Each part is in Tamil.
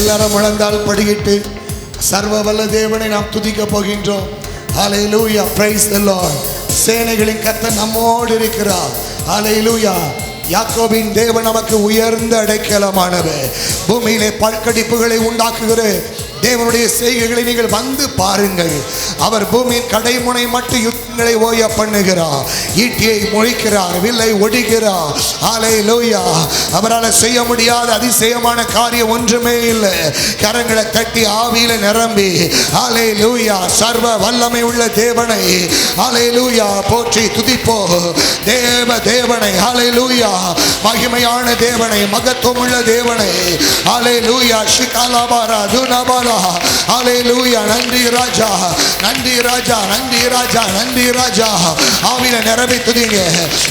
எல்லாரும் முழந்தால் படியிட்டு சர்வ வல்ல தேவனை நாம் துதிக்க போகின்றோம். ஹல்லேலூயா, பிரைஸ் தி லார்ட். சேனைகளின் கர்த்தர் நம்மோடு இருக்கிறார். ஹல்லேலூயா. யாக்கோபின் தேவன் நமக்கு உயர்ந்த அடைக்கலமானவர். பூமியிலே பல்கடிப்புகளை உண்டாக்குகிற தேவனுடைய செய்கைகளை நீங்கள் வந்து பாருங்கள். அவர் பூமியின் கடைமுனை மட்டும் யுத்தங்களை ஓய பண்ணுகிறார். ஈட்டியை முழிக்கிறார், வில்லை ஒடிக்கிறார். ஹல்லேலூயா. அவரால் செய்ய முடியாத அதிசயமான காரியம் ஒன்றுமே இல்லை. கரங்களை தட்டி ஆவியில நிரம்பி ஹல்லேலூயா சர்வ வல்லமை உள்ள தேவனை ஹல்லேலூயா போற்றி துதிப்போ. தேவனை ஹல்லேலூயா, மகிமையான தேவனை, மகத்துவம் உள்ள தேவனை ஹல்லேலூயா. ஷிகாலாபாரா துனபாரா ஹல்லேலூயா. நன்றி ராஜா, நன்றி ராஜா, நன்றி ராஜா, நன்றி ராஜா. ஆவியில நிரம்பி துதிங்க,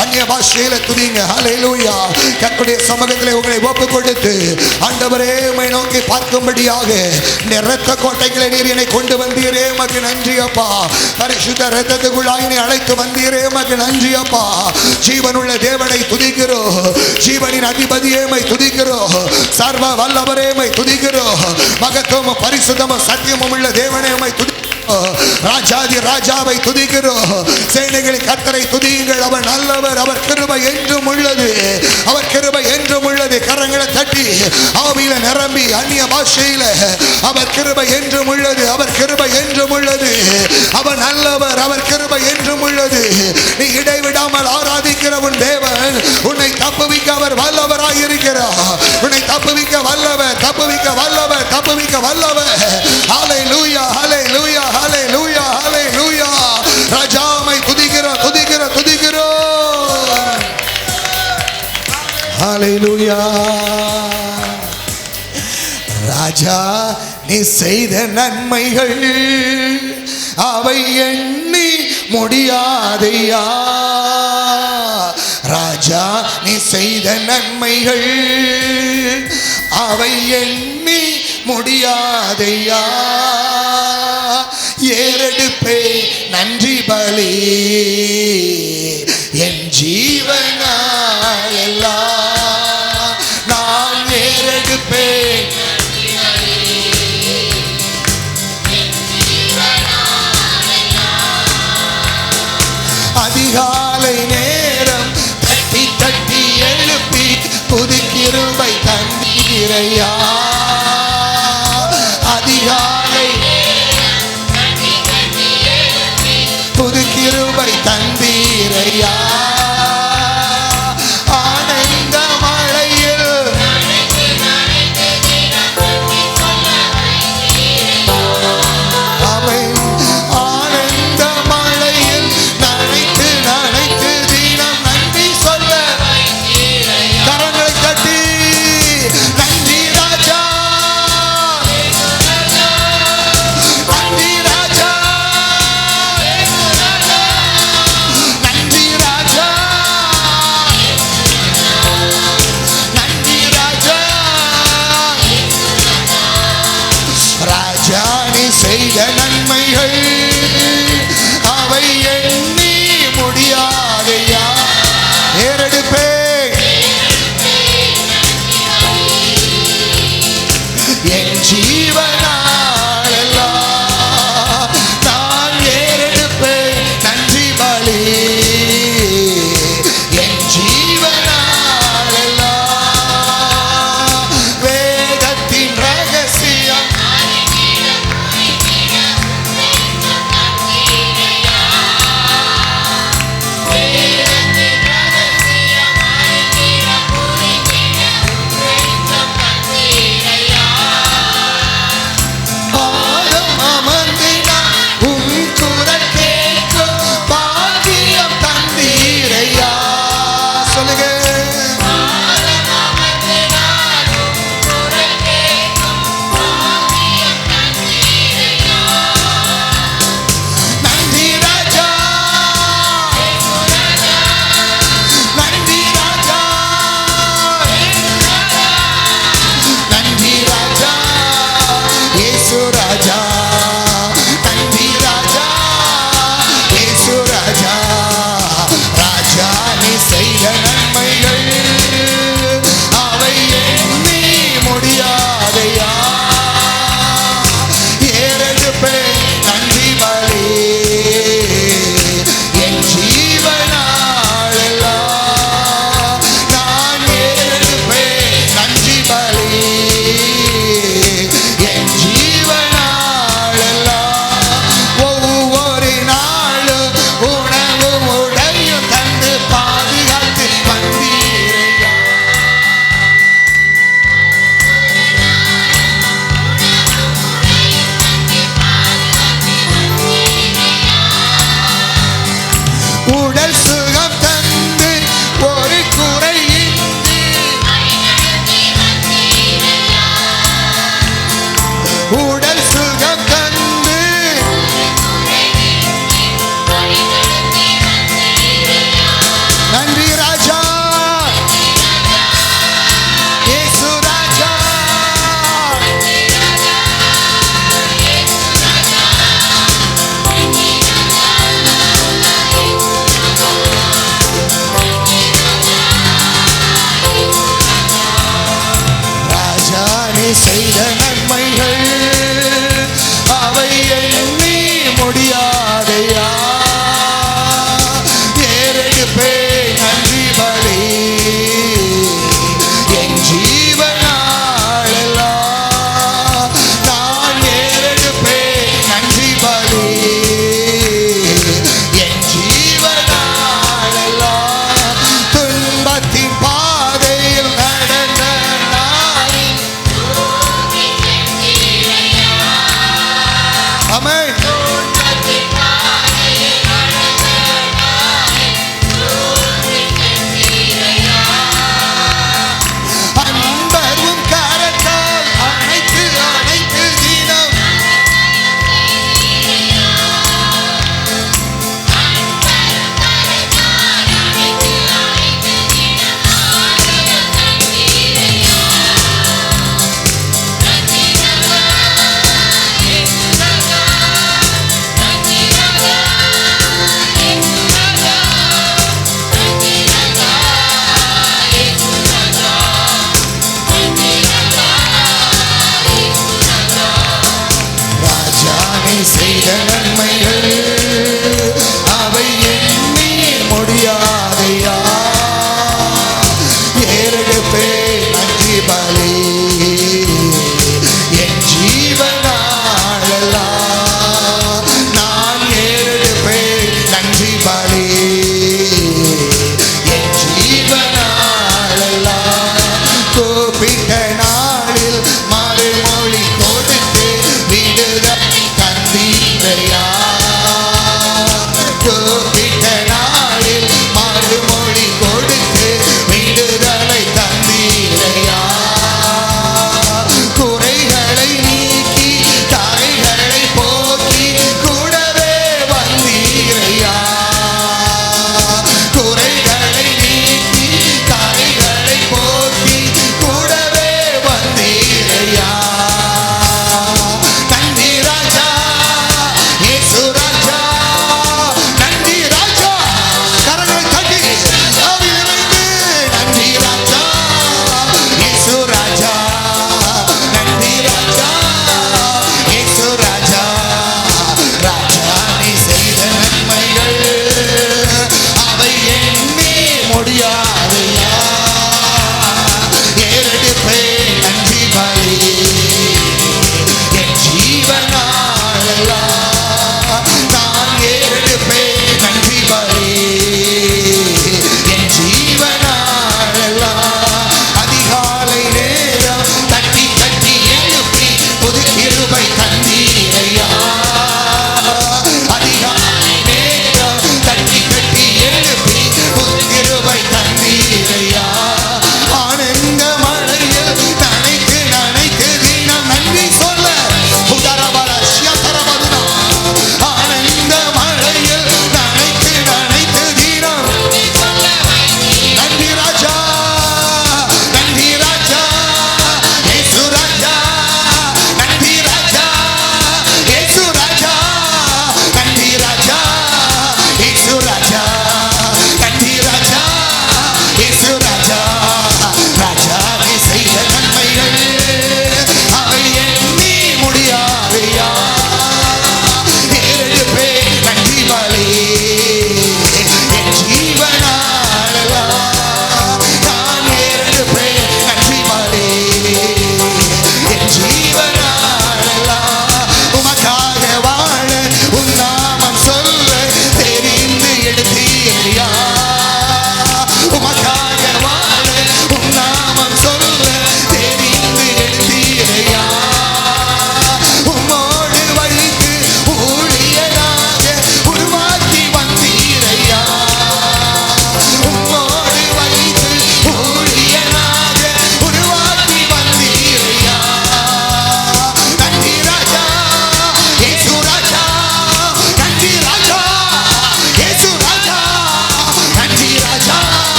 அந்நிய பாஷையில துதிங்க. ஹல்லேலூயா. கர்த்தருடைய சமூகத்திலே உங்களை ஒப்புக் கொடுத்து ஆண்டவரே உம்மை நோக்கி பார்க்கும்படியாக இந்த இரத்த கோட்டைகளை நீர் என்னை கொண்டு வந்தீரே, உமக்கு நன்றி அப்பா. பரிசுத்த இரத்தத்துக்குள்ளாய் என்னை அழைத்து வந்தீரே, உமக்கு நன்றி அப்பா. ஜீவனுள்ள தேவனை துதிக்கிறோம், ஜீவனின் அதிபதியே உம்மை துதிக்கிறோம், சர்வ வல்லவரே உம்மை துதிக்கிறோம், மகத்துவமும் பரிசுத்தமும் சத்தியமும் உள்ள தேவனே உம்மை துதிக்கிறோம், ராஜாதி ராஜாவை துதிக்கிறோம். சேனைகளின் கர்த்தரை துதியுங்கள். அவர் நல்லவர், அவர் கிருபை என்றும் உள்ளது, அவர் கிருபை என்றும் உள்ளது. கரங்களை தட்டி ஆவியில நிரம்பி அந்நிய பாஷையில அவர் கிருபை என்றும் உள்ளது, அவர் கிருபை என்றும் உள்ளது, அவர் நல்லவர், அவர் கிருபை என்றும் உள்ளது. நீ இடைவிடாமல் ஆராதிக்கிற உன் தேவன் உன்னை தப்புவிக்க அவர் வல்லவராய் இருக்கிறார். உன்னை தப்புவிக்க வல்லவர், தப்புவிக்க வல்லவர், தப்புவிக்க வல்லவர். ஹல்லேலூயா, ஹல்லேலூயா, ஹல்லேலூயா, ஹல்லேலூயா. ராஜாவை துதிக்கிறோம், துதிக்கிறோம், துதிக்கிறோம். ஹல்லேலூயா. ராஜா நீ செய்த நன்மைகள் அவை எண்ணி முடியாதையா. ராஜா நீ செய்த நன்மைகள் அவை எண்ணி முடியாதையா. ஏறெடுப்பே நன்றி பலி என் ஜீவனா எல்லாம் நான் ஏறெடுப்பே. அதிகாலை நேரம் தட்டி தட்டி எழுப்பி புது கிருபை தந்தீரையா. அதிகாலை புது கிருபை தந்தீரையா. ஆனந்த மழையில் அவன் ஆனந்த மழையில் நனைத்து நனைத்து தினம் நன்றி சொல்ல. கரங்களை கட்டி நன்றி ராஜா, நன்றி ராஜா, நன்றி ராஜா.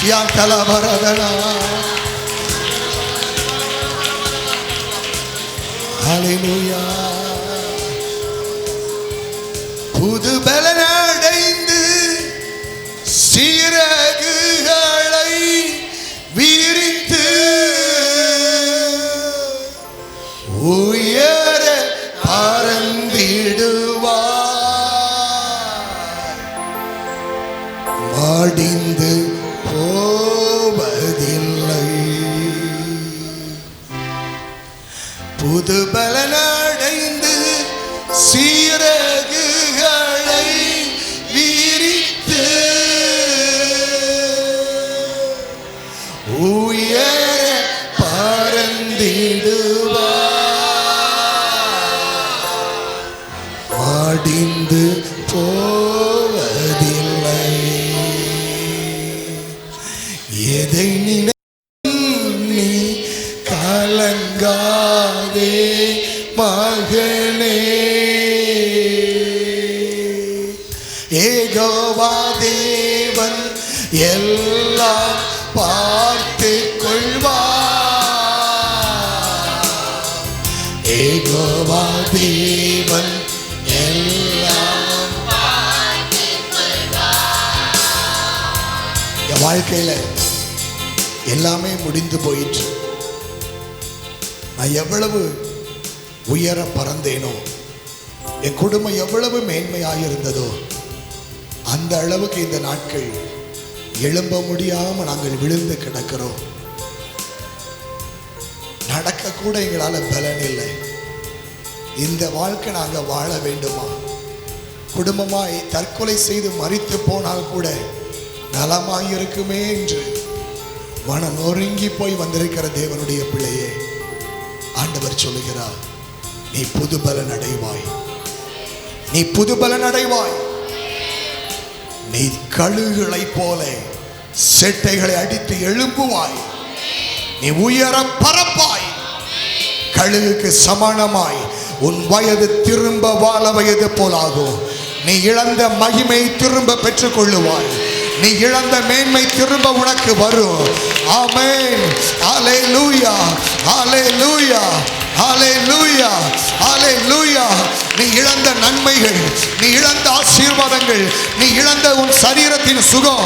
யாத்தலபரதனா. ஹல்லேலூயா. புது பலனடைந்து சிறகுகளை விரித்து உயர பறந்திடுவார். மடிந்து போவதில்லை. புது பலனடைந்து சிறகுகளை விரித்து உயர பறந்திடுவார். மடிந்து போவதில்லை. எதை நீ கலங்காதே மகனே. யெகோவா தேவன் எல்லாம் பார்த்து கொள்வார். யெகோவா தேவன் எல்லாம் பார்த்து கொள்வார். என் வாழ்க்கையில எல்லாமே முடிந்து போயிற்று. நான் எவ்வளவு உயர பறந்தேனோ, என் குடும்பம் எவ்வளவு மேன்மையாக இருந்ததோ, அந்த அளவுக்கு இந்த நாட்கள் எழும்ப முடியாம நாங்கள் விழுந்து கிடக்கிறோம். நடக்க கூட எங்களால பலன் இல்லை. இந்த வாழ்க்கை நாங்கள் வாழ வேண்டுமா? குடும்பமாய் தற்கொலை செய்து மரித்து போனால் கூட நலமாயிருக்குமே என்று மன நொறுங்கி போய் வந்திருக்கிற தேவனுடைய பிள்ளையே, ஆண்டவர் சொல்லுகிறார், நீ புது பலன் அடைவாய். நீ புது பலன் அடைவாய். நீ கழுகுகளை போல செட்டைகளை அடித்து எழும்புவாய். நீ உயர பறப்பாய். கழுகுக்கு சமானமாய் உன் வயது திரும்ப வாழ வயது போலாகும். நீ இழந்த மகிமை திரும்ப பெற்றுக் கொள்ளுவாய். நீ இழந்த மேன்மை திரும்ப உனக்கு வரும். ஆமென். ஹல்லேலூயா, ஹல்லேலூயா, ஹல்லேலூயா, ஹல்லேலூயா. நீ இழந்த நன்மைகள், நீ இழந்த ஆசீர்வாதங்கள், நீ இழந்த உன் சரீரத்தின் சுகம்,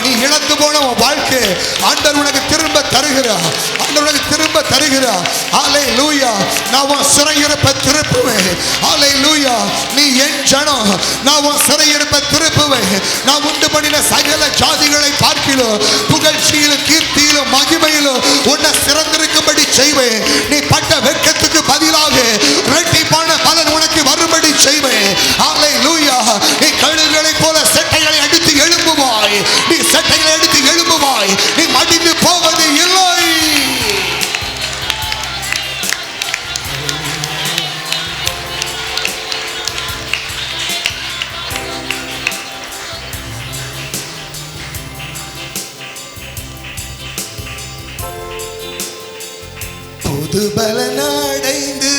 நீ இழந்து போன உன் வாழ்க்கை ஆண்டவர் உனக்கு திரும்ப தருகிறார். ஆண்டவர் உனக்கு திரும்ப தருகிறார். ஹல்லேலூயா. நான் உன் சிறையிருப்பை திருப்புவேன். ஹல்லேலூயா. நீ என் ஜனம், நான் உன் சிறையிருப்பை திருப்புவேன். நான் உண்டு பண்ணின சகல ஜாதிகளை பார்க்கிலும் புகழ்ச்சியிலும் கீர்த்தியிலும் மகிமையிலும் உன்னை சிறந்திருக்கும்படி செய்வேன். நீ பட்ட வெட்கத்துக்கு பதிலாக இரட்டிப்பான பலன் உனக்கு வரும்படி செய்வேன். ஹல்லேலூயா. நீ கழுகுகளை போல செட்டைகளை அடித்து எழும்புவாய். நீ செட்டைகளை அடித்து எழும்புவாய். நீ மடிந்து போவது இல்லை. புது பலனடைந்து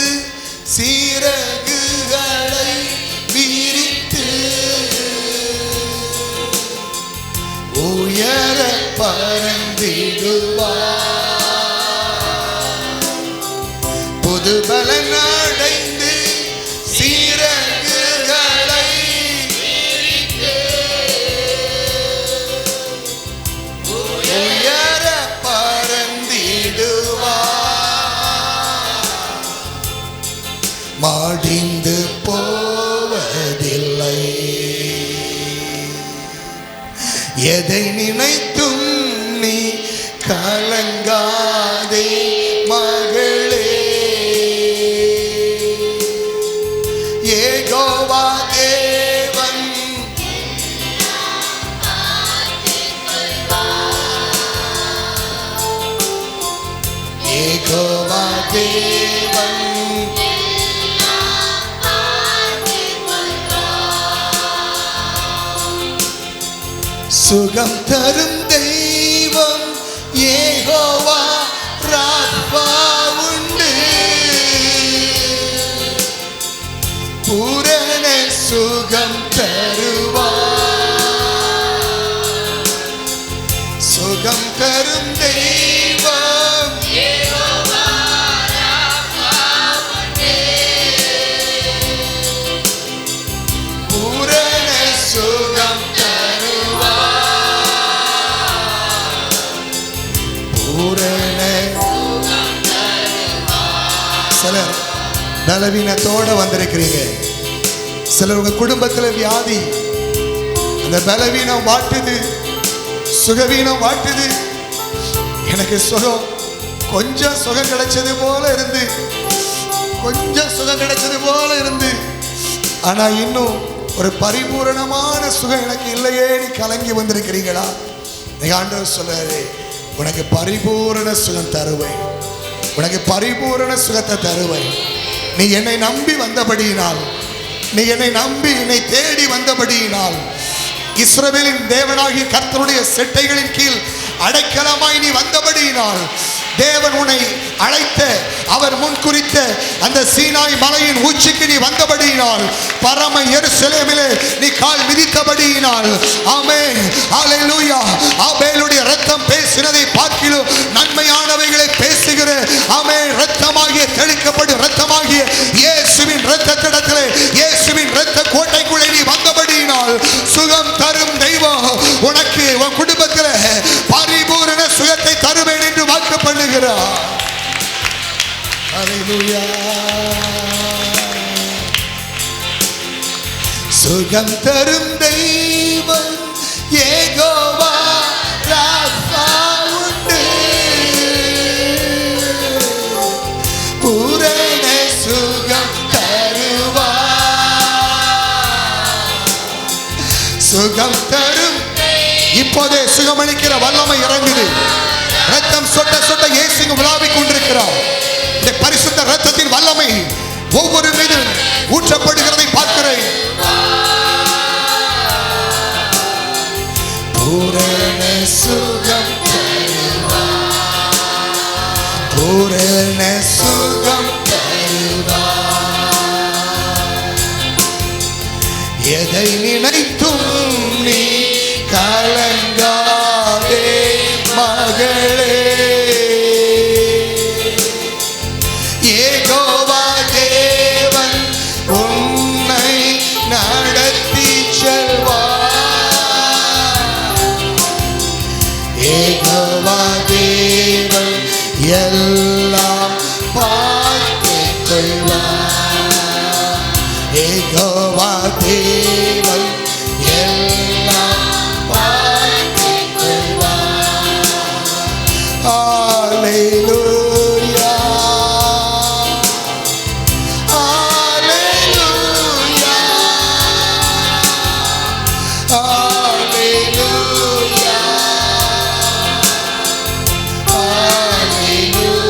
சிறகுகளை விரித்து உயர பறந்திடுவார். புது பலனடைந்து சிறகுகளை விரித்து உயர பறந்திடுவார். மடிந்து போவதில்லை. எதை நினைத்தும் நீ கலங்காதே மகளே. யெகோவா தேவன் யெகோவா தேவன் சுகம் தரும் தெய்வம் யெகோவா ராஃபா உண்டு. பூரண சுகம் தருவார். சுகம் சுகம் தரும் தெய்வம் பூரண சுகம் பூரண. சிலர் பலவீனத்தோட வந்திருக்கிறீங்க. சிலர் உங்க குடும்பத்தில் வியாதி, அந்த பலவீனம் வாட்டுது, சுகவீனம் வாட்டுது. எனக்கு சுகம் கொஞ்சம் சுகம் கிடைச்சது போல இருந்து, கொஞ்சம் சுகம் கிடைச்சது போல இருந்து, ஆனா இன்னும் ஒரு பரிபூரணமான சுகம் எனக்கு இல்லையே. நீ கலங்கி வந்திருக்கிறீங்களா? ஆண்டவர் சொல்றாரு, உனக்கு பரிபூரண சுகம் தருவேன், உனக்கு பரிபூரண சுகத்தை தருவேன். நீ என்னை நம்பி வந்தபடியினால், நீ என்னை நம்பி என்னை தேடி வந்தபடியினால், இஸ்ரவேலின் தேவனாகிய கர்த்தருடைய செட்டைகளின் கீழ் அடைக்கலமாய் நீ வந்தபடியினால், தேவன் உன்னை அழைத்த, அவர் முன்குறித்த அந்த சீனாய் மலையின் உச்சிக்கு நீ வந்தபடியினால், பரம எருசலேமிலே நீ கால் மிதித்தபடியினால், ஆமென், ஹல்லேலூயா. ஆபேலுடைய இரத்தம் பேசினதை பார்க்கிலும் நன்மையானவைகளை பேசுகிற, ஆமென், இரத்தமாகிய தெளிக்கப்படும் இரத்தமாகிய இயேசுவின் இரத்தத்திடத்திலே, இயேசுவின் இரத்த கோட்டைக்குள்ளே நீ வந்தபடியினால், சுகம் தரும் தெய்வம் உனக்கு உன் குடும்பத்தில் பரிபூரண சுகத்தை தருவேன் என்று வாக்கு பண்ணுகிறார். ஹல்லேலூயா. சுகம் தரும் தெய்வம் யெகோவா ராஃபா உண்டு, பூரண சுகம் தருவா. சுகம் தரும், இப்போதே சுகமளிக்கிற வல்லமை இறங்குது. ரத்தம் சொட்ட சொட்ட இயேசு விழாவிக் கொண்டிருக்கிறார். இந்த பரிசுத்த ரத்தத்தின் வல்லமை ஒவ்வொரு மீது ஊற்றப்படுகிறதை பார்க்கிறேன். பூரண சுகம் தருவா, பூரண சுகம் தருவா. எதை நினைத்தும் நீ கலங்காதே மகளே, யெகோவா தேவன் உன்னை நடத்தி செல்வார். யெகோவா தேவன் எல்லாம் பார்த்துக் கொள்வார். யெகோவா தேவன் எல்லாம் பார்த்துக் கொள்வார். ஹல்லேலூயா, ஹல்லேலூயா, ஹல்லேலூயா, ஹல்லேலூயா,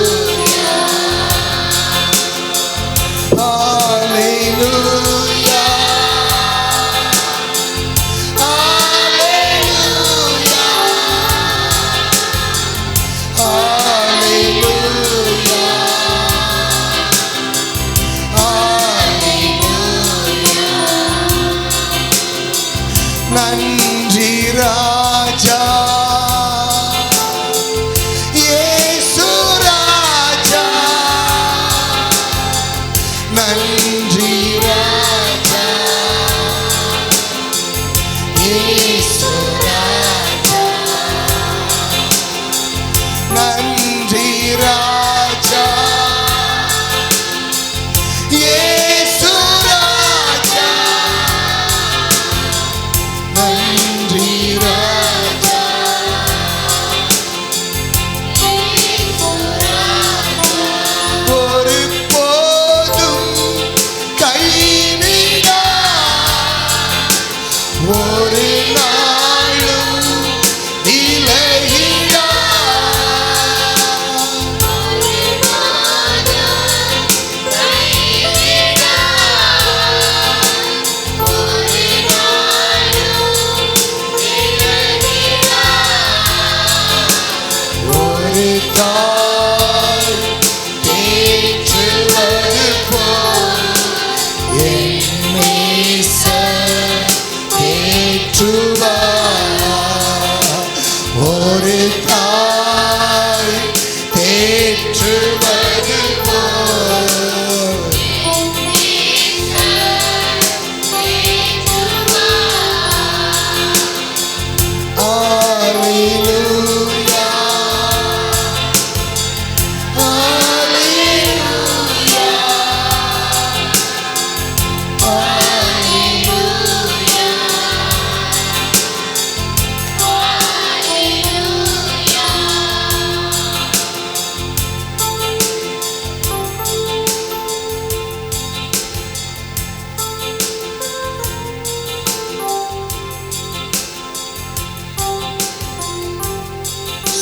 ஹல்லேலூயா, ஹல்லேலூயா, ஹல்லேலூயா.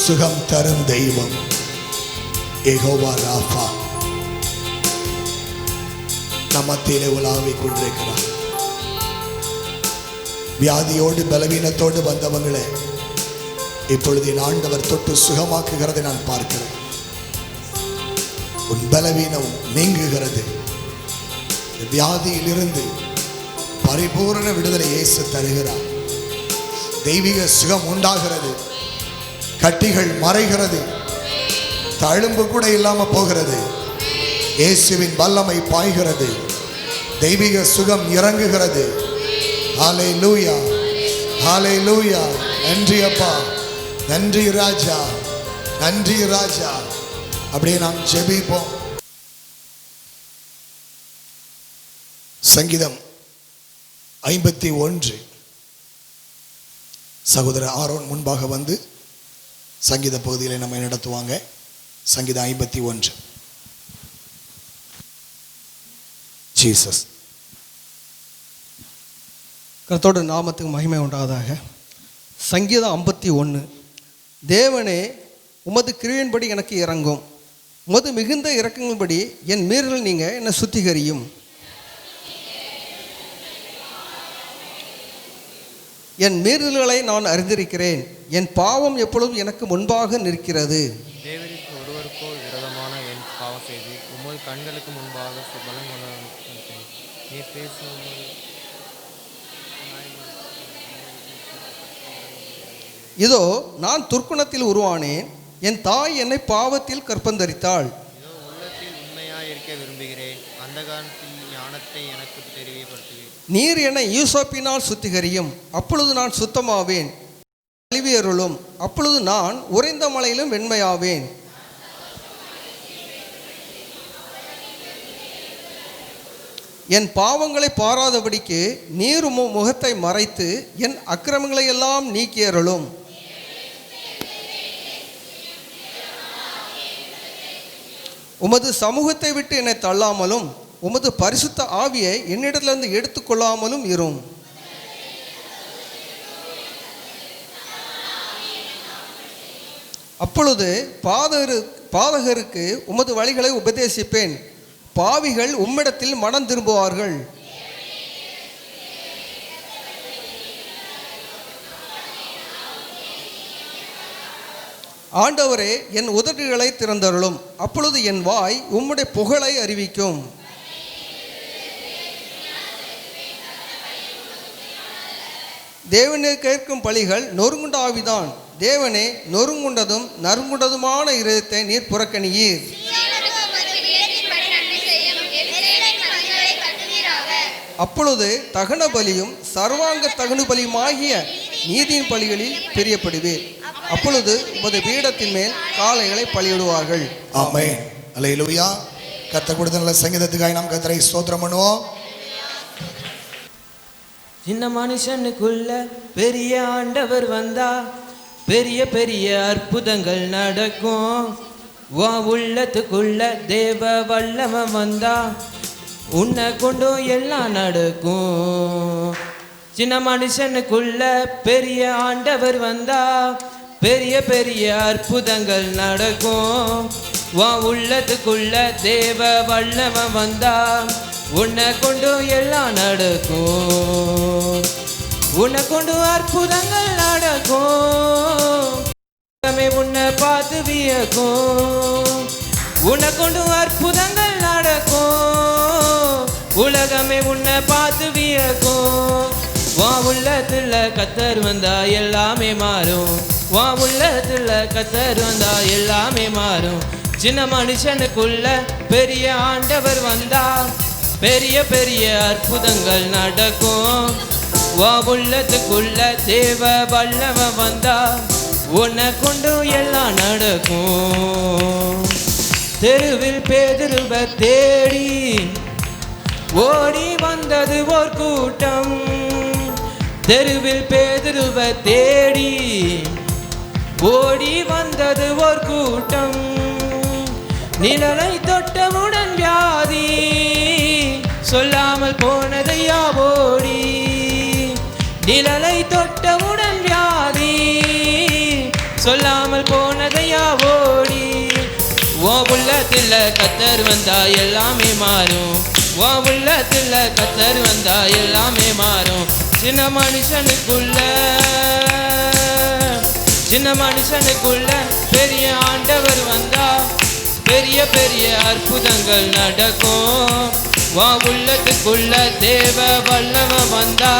சுகம் தரும் தெய்வம் யெகோவா ராஃபா நம்மத்திலே உலாவிக் கொண்டிருக்கிறார். வியாதியோடு பலவீனத்தோடு வந்தவங்களே இப்பொழுது என் ஆண்டவர் தொட்டு சுகமாக்குகிறதை நான் பார்க்கிறேன். உன் பலவீனம் நீங்குகிறது. வியாதியிலிருந்து பரிபூரண விடுதலை இயேசு தருகிறார். தெய்வீக சுகம் உண்டாகிறது. கட்டிகள் மறைகிறது. தழும்பு கூட இல்லாம போகிறது. இயேசுவின் வல்லமை பாய்கிறது. தெய்வீக சுகம் இறங்குகிறது. ஹல்லேலூயா, ஹல்லேலூயா. நன்றி அப்பா, நன்றி ராஜா, நன்றி ராஜா. அப்படியே நாம் ஜெபிப்போம். சங்கீதம் 51. சகோதரர் ஆரோன் முன்பாக வந்து சங்கீத பகுதியில் நம்ம நடத்துவாங்க. சங்கீதம் 51. ஜீசஸ். கர்த்தரோட நாமத்துக்கு மகிமை உண்டாவதாக. சங்கீதம் 51. தேவனே, உமது கிருபையின்படி எனக்கு இறங்கும். உமது மிகுந்த இரக்கங்களின்படி என் மீறல் நீங்க என்னை சுத்திகரியும். என் மீறல்களை நான் அறிந்திருக்கிறேன். என் பாவம் எப்பொழுதும் எனக்கு முன்பாக நிற்கிறது. தேவனுக்கு ஒருவருக்கோ விரோதமான என் பாவம் செய்து உமது கண்களுக்கு முன்பாக பலம் கொண்டு நீ பேசும். இதோ நான் துர்க்குணத்தில் உருவானேன். என் தாய் என்னை பாவத்தில் கற்பந்தரித்தாள். இதோ உள்ளத்தில் உண்மையாக இருக்க விரும்புகிறேன். அந்த காலத்தில் ஞானத்தை எனக்கு தெரியப்படுத்துவேன். நீர் என்னை யூசோப்பினால் சுத்திகரியும். அப்பொழுது நான் சுத்தமாவேன். கழுவியருளும். அப்பொழுது நான் உறைந்த மலையிலும் வெண்மையாவேன். என் பாவங்களை பாராதபடிக்கு நீர் முகத்தை மறைத்து என் அக்கிரமங்களை எல்லாம் நீக்கியருளும். உமது சமூகத்தை விட்டு என்னை தள்ளாமலும் உமது பரிசுத்த ஆவியை என்னிடத்திலிருந்து எடுத்துக்கொள்ளாமலும் இரும். அப்பொழுது பாதகருக்கு உமது வழிகளை உபதேசிப்பேன். பாவிகள் உம்மிடத்தில் மனம் திரும்புவார்கள். ஆண்டவரே, என் உதடுகளை திறந்தருளும். அப்பொழுது என் வாய் உம்முடைய புகழை அறிவிக்கும். தேவனே, கேட்கும் பலிகள் நொறுங்குண்ட ஆவிதான். தேவனே, நொறுங்குண்டதும் நறுங்குண்டதுமான இருதயத்தை நீர் புறக்கணியீர். அப்பொழுது தகன பலியும் சர்வாங்க தகன பலியுமாகிய நீதியின் பலிகளில் பிரியப்படுவீர். அப்பொழுது உமது பீடத்தின் மேல் காளைகளை பலியிடுவார்கள். ஆமென். அல்லேலூயா. கர்த்தர் கொடுத்த நல்ல சங்கீதத்துக்காக நாம் கர்த்தரை ஸ்தோத்திரம் பண்ணுவோம். சின்ன மனுஷனுக்குள்ள பெரிய ஆண்டவர் வந்தா பெரிய பெரிய அற்புதங்கள் நடக்கும். உள்ளத்துக்குள்ள தேவ வல்லம வந்தா உன்னை கொண்டும் எல்லாம் நடக்கும். சின்ன மனுஷனுக்குள்ள பெரிய ஆண்டவர் வந்தா பெரிய பெரிய அற்புதங்கள் நடக்கும். உள்ளத்துக்குள்ள தேவ வல்லம வந்தா உன்னை கொண்டும் எல்லாம் நடக்கும். உன்னை கொண்டு அற்புதங்கள் நடக்கும். உன்னை பார்த்து வியக்கும். உன்னை கொண்டு அற்புதங்கள் நடக்கும். உலகமே உன்னை பார்த்து வியக்கும். உள்ளத்துல கத்தர் வந்தா எல்லாமே மாறும். உள்ளத்துல கத்தர் வந்தா எல்லாமே மாறும். சின்ன மனுஷனுக்குள்ள பெரிய ஆண்டவர் வந்தா பெரிய பெரிய அற்புதங்கள் நடக்கும். உள்ளத்துக்குள்ள தேவ வல்லம வந்தா உன்னை கொண்டு எல்லாம் நடக்கும். தெருவில் பேதுருவ தேடி ஓடி வந்தது ஒரு கூட்டம். தெருவில் பேதுருவ தேடி ஓடி வந்தது ஒரு கூட்டம். நிழலை தொட்டவுடன் வியாதி சொல்லாமல் போனதையா ஓடி. நிழலை தொட்டவுடன் வியாதி சொல்லாமல் போனதையா ஓடி. உன் உள்ளத்துல கத்தர் வந்தா எல்லாமே மாறும். உன் உள்ளத்துல கத்தர் வந்தா எல்லாமே மாறும். சின்ன மனுஷனுக்குள்ள பெரிய ஆண்டவர் வந்தா பெரிய பெரிய அற்புதங்கள் நடக்கும். உன் உள்ளத்துக்குள்ள தேவ வல்லவன் வந்தா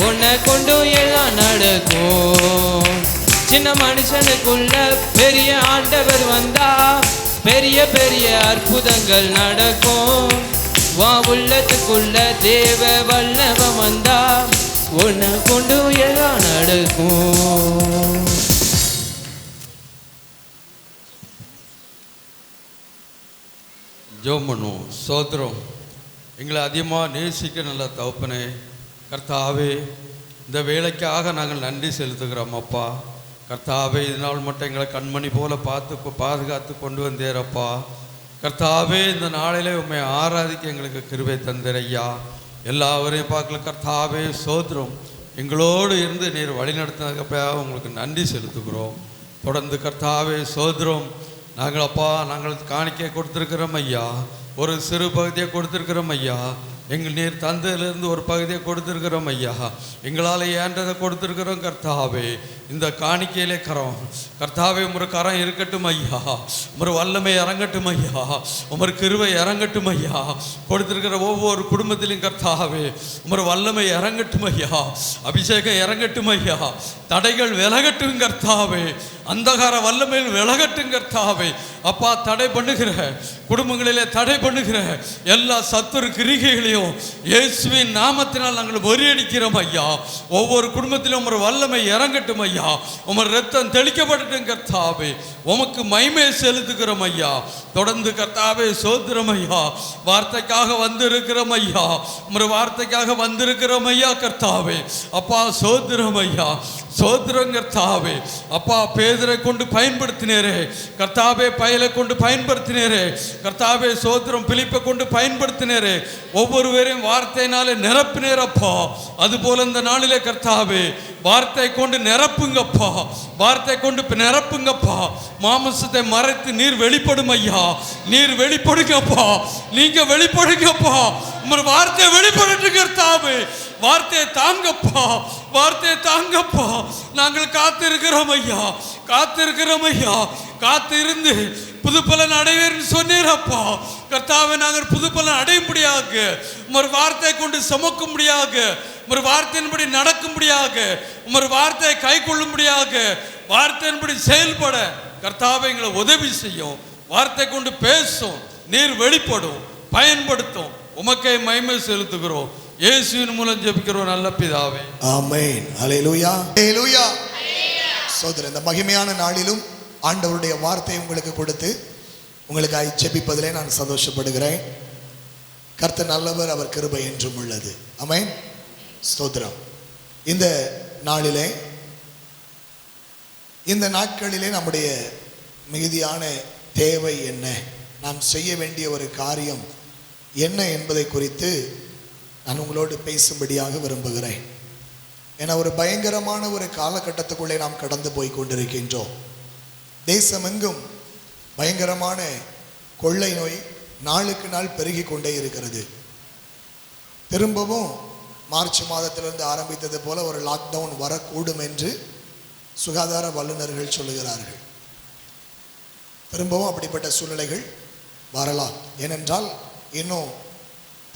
உன்னை கொண்டு எல்லாம் நடக்கும். சின்ன மனுஷனுக்குள்ள பெரிய ஆண்டவர் வந்தா பெரிய பெரிய அற்புதங்கள் நடக்கும். உன் உள்ளத்துக்குள்ள தேவ வல்லவன் வந்தா உன்னை கொண்டு எல்லாம் நடக்கும். ஜெபம் பண்ணுவோம். ஸ்தோத்திரம். எங்களை அதிகமாக நேசிக்க நல்ல தகப்பனே கர்த்தாவே, இந்த வேலைக்காக நாங்கள் நன்றி செலுத்துகிறோம் அப்பா. கர்த்தாவே, இதனால் மட்டும் எங்களை கண்மணி போல பாதுகாத்து கொண்டு வந்தேரப்பா. கர்த்தாவே, இந்த நாளிலே உண்மை ஆராதிக்க எங்களுக்கு கிருபை தந்தரையா. எல்லாவரையும் பார்க்கல கர்த்தாவே ஸ்தோத்திரம். எங்களோடு இருந்து நீர் வழிநடத்தினதுக்காக உங்களுக்கு நன்றி செலுத்துகிறோம். தொடர்ந்து கர்த்தாவே ஸ்தோத்திரம். நாங்கள் காணிக்கை கொடுத்துருக்கிறோம் ஐயா. ஒரு சிறு பகுதியை கொடுத்துருக்கிறோம் ஐயா. நீர் தந்தையிலிருந்து ஒரு பகுதியை கொடுத்துருக்கிறோம் ஐயா. எங்களால் ஏன்றதை கொடுத்துருக்கிறோம் கர்த்தாவே. இந்த காணிக்கையிலே கர்த்தாவே உமரு கரம் இருக்கட்டும் ஐயா. உமரு வல்லமை இறங்கட்டும் ஐயா. உமரு கிருபை இறங்கட்டும் ஐயா. கொடுத்துருக்கிற ஒவ்வொரு குடும்பத்திலும் கர்த்தாவே உமரு வல்லமை இறங்கட்டும் ஐயா. அபிஷேகம் இறங்கட்டும் ஐயா. தடைகள் விலகட்டும் கர்த்தாவே. அந்தகார வல்லமையில் விலகட்டும் கர்த்தாவே. அப்பா, தடை பண்ணுகிற குடும்பங்களிலே தடை பண்ணுகிற எல்லா சத்துரு கிரிகைகளையும் இயேசுவின் நாமத்தினால் நாங்கள் முறியடிக்கிறோம் ஐயா. ஒவ்வொரு குடும்பத்திலும் ஒரு வல்லமை இறங்கட்டும் ஐயா. உமர் ரத்தம் தெளிக்கப்படட்டும் கர்த்தாவே. உமக்கு மகிமை செலுத்துகிறோம் ஐயா. தொடர்ந்து கர்த்தாவே சோத்திரம் ஐயா. வார்த்தைக்காக வந்திருக்கிறோம் ஐயா. உமர் வார்த்தைக்காக வந்திருக்கிறோம் ஐயா கர்த்தாவே. அப்பா சோத்திரம் ஐயா. சோத்திரம் கர்த்தாவே. அப்பா, பேதரை கொண்டு பயன்படுத்தினேரே கர்த்தாவே. பயலை கொண்டு பயன்படுத்தினேரே கர்த்தாவே. சோத்திரம். பிலிப்பை கொண்டு பயன்படுத்தினேரே. ஒவ்வொருவரையும் வார்த்தையினாலே நிரப்பினேரப்பா. அதுபோல இந்த நாளிலே கர்த்தாவே வார்த்தை கொண்டு நிரப்புங்கப்பா. வார்த்தை கொண்டு நிரப்புங்கப்பா. மாமிசத்தை மறைத்து நீர் வெளிப்படும் ஐயா. நீர் வெளிப்படுங்கப்பா. நீங்க வெளிப்படுங்கப்பா. உமது வார்த்தை வெளிப்பட்டு கர்த்தாவே. வார்த்தையை தாங்கப்பா. வார்த்தையை தாங்கப்பா. நாங்கள் காத்திருக்கிறோம் ஐயா. காத்திருக்கிறோம் ஐயா. காத்திருந்து புது பலன் அடைவேன்னு சொன்னீரப்பா கர்த்தாவே. நாங்கள் புது பலன் அடைய முடியாக உமது வார்த்தை கொண்டு சுமக்க முடியாக உமது வார்த்தையின்படி நடக்க முடியாக உமது வார்த்தையை கை கொள்ளும்படியாக வார்த்தையின்படி செயல்பட கர்த்தாவே எங்களை உதவி செய்யும். வார்த்தை கொண்டு பேசும். நீர் வெளிப்படும். பயன்படுத்தும். உமக்கே மகிமை செலுத்துகிறோம். இயேசுவின் மூலம் ஜெபிக்கிறோம் நல்ல பிதாவே. ஆமென். ஹல்லேலூயா. ஹல்லேலூயா. சகோதரர், இந்த மகிமையான நாளிலும் ஆண்டவருடைய வார்த்தையை உங்களுக்கு கொடுத்து உங்களுக்காக ஜெபிப்பதிலே நான் சந்தோஷப்படுகிறேன். கர்த்தர் நல்லவர், அவர் கிருபை என்றும் உள்ளது. ஆமென். ஸ்தோத்திரம். இந்த நாளிலே, இந்த நாட்களிலே நம்முடைய மிகுதியான தேவை என்ன, நாம் செய்ய வேண்டிய ஒரு காரியம் என்ன என்பதை குறித்து நான் உங்களோடு பேசும்படியாக விரும்புகிறேன். ஏன்னா ஒரு பயங்கரமான ஒரு காலகட்டத்துக்குள்ளே நாம் கடந்து போய் கொண்டிருக்கின்றோம். தேசமெங்கும் பயங்கரமான கொள்ளை நோய் நாளுக்கு நாள் பெருகி கொண்டே இருக்கிறது. திரும்பவும் மார்ச் மாதத்திலிருந்து ஆரம்பித்தது போல ஒரு லாக்டவுன் வரக்கூடும் என்று சுகாதார வல்லுநர்கள் சொல்லுகிறார்கள். திரும்பவும் அப்படிப்பட்ட சூழ்நிலைகள் வரலாம். ஏனென்றால் இன்னும்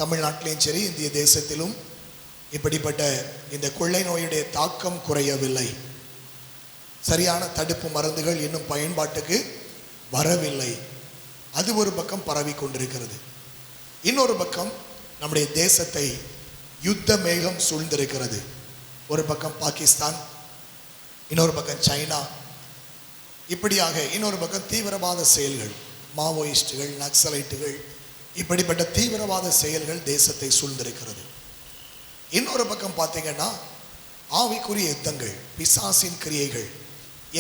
தமிழ்நாட்டிலையும் சரி இந்திய தேசத்திலும் இப்படிப்பட்ட இந்த கொள்ளை நோயுடைய தாக்கம் குறையவில்லை. சரியான தடுப்பு மருந்துகள் இன்னும் பயன்பாட்டுக்கு வரவில்லை. அது ஒரு பக்கம் பரவி கொண்டிருக்கிறது. இன்னொரு பக்கம் நம்முடைய தேசத்தை யுத்த மேகம் சூழ்ந்திருக்கிறது. ஒரு பக்கம் பாகிஸ்தான், இன்னொரு பக்கம் சைனா, இப்படியாக இன்னொரு பக்கம் தீவிரவாத செயல்கள், மாவோயிஸ்டுகள், நக்சலைட்டுகள், இப்படிப்பட்ட தீவிரவாத செயல்கள் தேசத்தை சூழ்ந்திருக்கிறது. இன்னொரு பக்கம் பார்த்தீங்கன்னா ஆவிக்குரிய யுத்தங்கள், பிசாசின் கிரியைகள்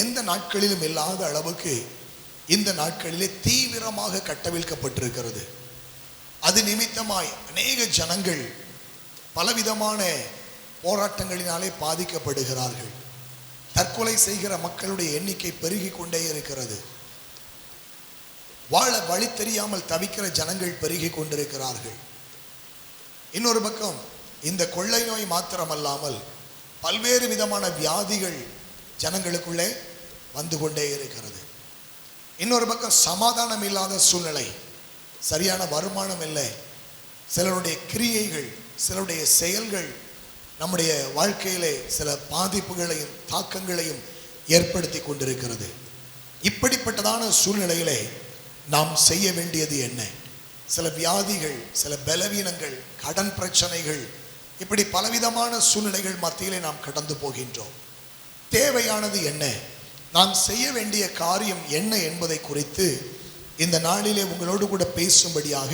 எந்த நாட்களிலும் இல்லாத அளவுக்கு இந்த நாட்களிலே தீவிரமாக கட்டவிழ்க்கப்பட்டிருக்கிறது. அது நிமித்தமாய் அநேக ஜனங்கள் பலவிதமான போராட்டங்களினாலே பாதிக்கப்படுகிறார்கள். தற்கொலை செய்கிற மக்களுடைய எண்ணிக்கை பெருகி கொண்டே இருக்கிறது. வாழ வழி தெரியாமல் தவிக்கிற ஜனங்கள் பெருகி கொண்டிருக்கிறார்கள். இன்னொரு பக்கம் இந்த கொள்ளை நோய் மாத்திரமல்லாமல் பல்வேறு விதமான வியாதிகள் ஜனங்களுக்குள்ளே வந்து கொண்டே இருக்கிறது. இன்னொரு பக்கம் சமாதானம் இல்லாத சூழ்நிலை, சரியான வருமானம் இல்லை, சிலருடைய கிரியைகள், சிலருடைய செயல்கள் நம்முடைய வாழ்க்கையிலே சில பாதிப்புகளையும் தாக்கங்களையும் ஏற்படுத்தி கொண்டிருக்கிறது. இப்படிப்பட்டதான சூழ்நிலையிலே நாம் செய்ய வேண்டியது என்ன? சில வியாதிகள், சில பலவீனங்கள், கடன் பிரச்சனைகள், இப்படி பலவிதமான சூழ்நிலைகள் மத்தியிலே நாம் கடந்து போகின்றோம். தேவையானது என்ன, நாம் செய்ய வேண்டிய காரியம் என்ன என்பதை குறித்து இந்த நாளிலே உங்களோடு கூட பேசும்படியாக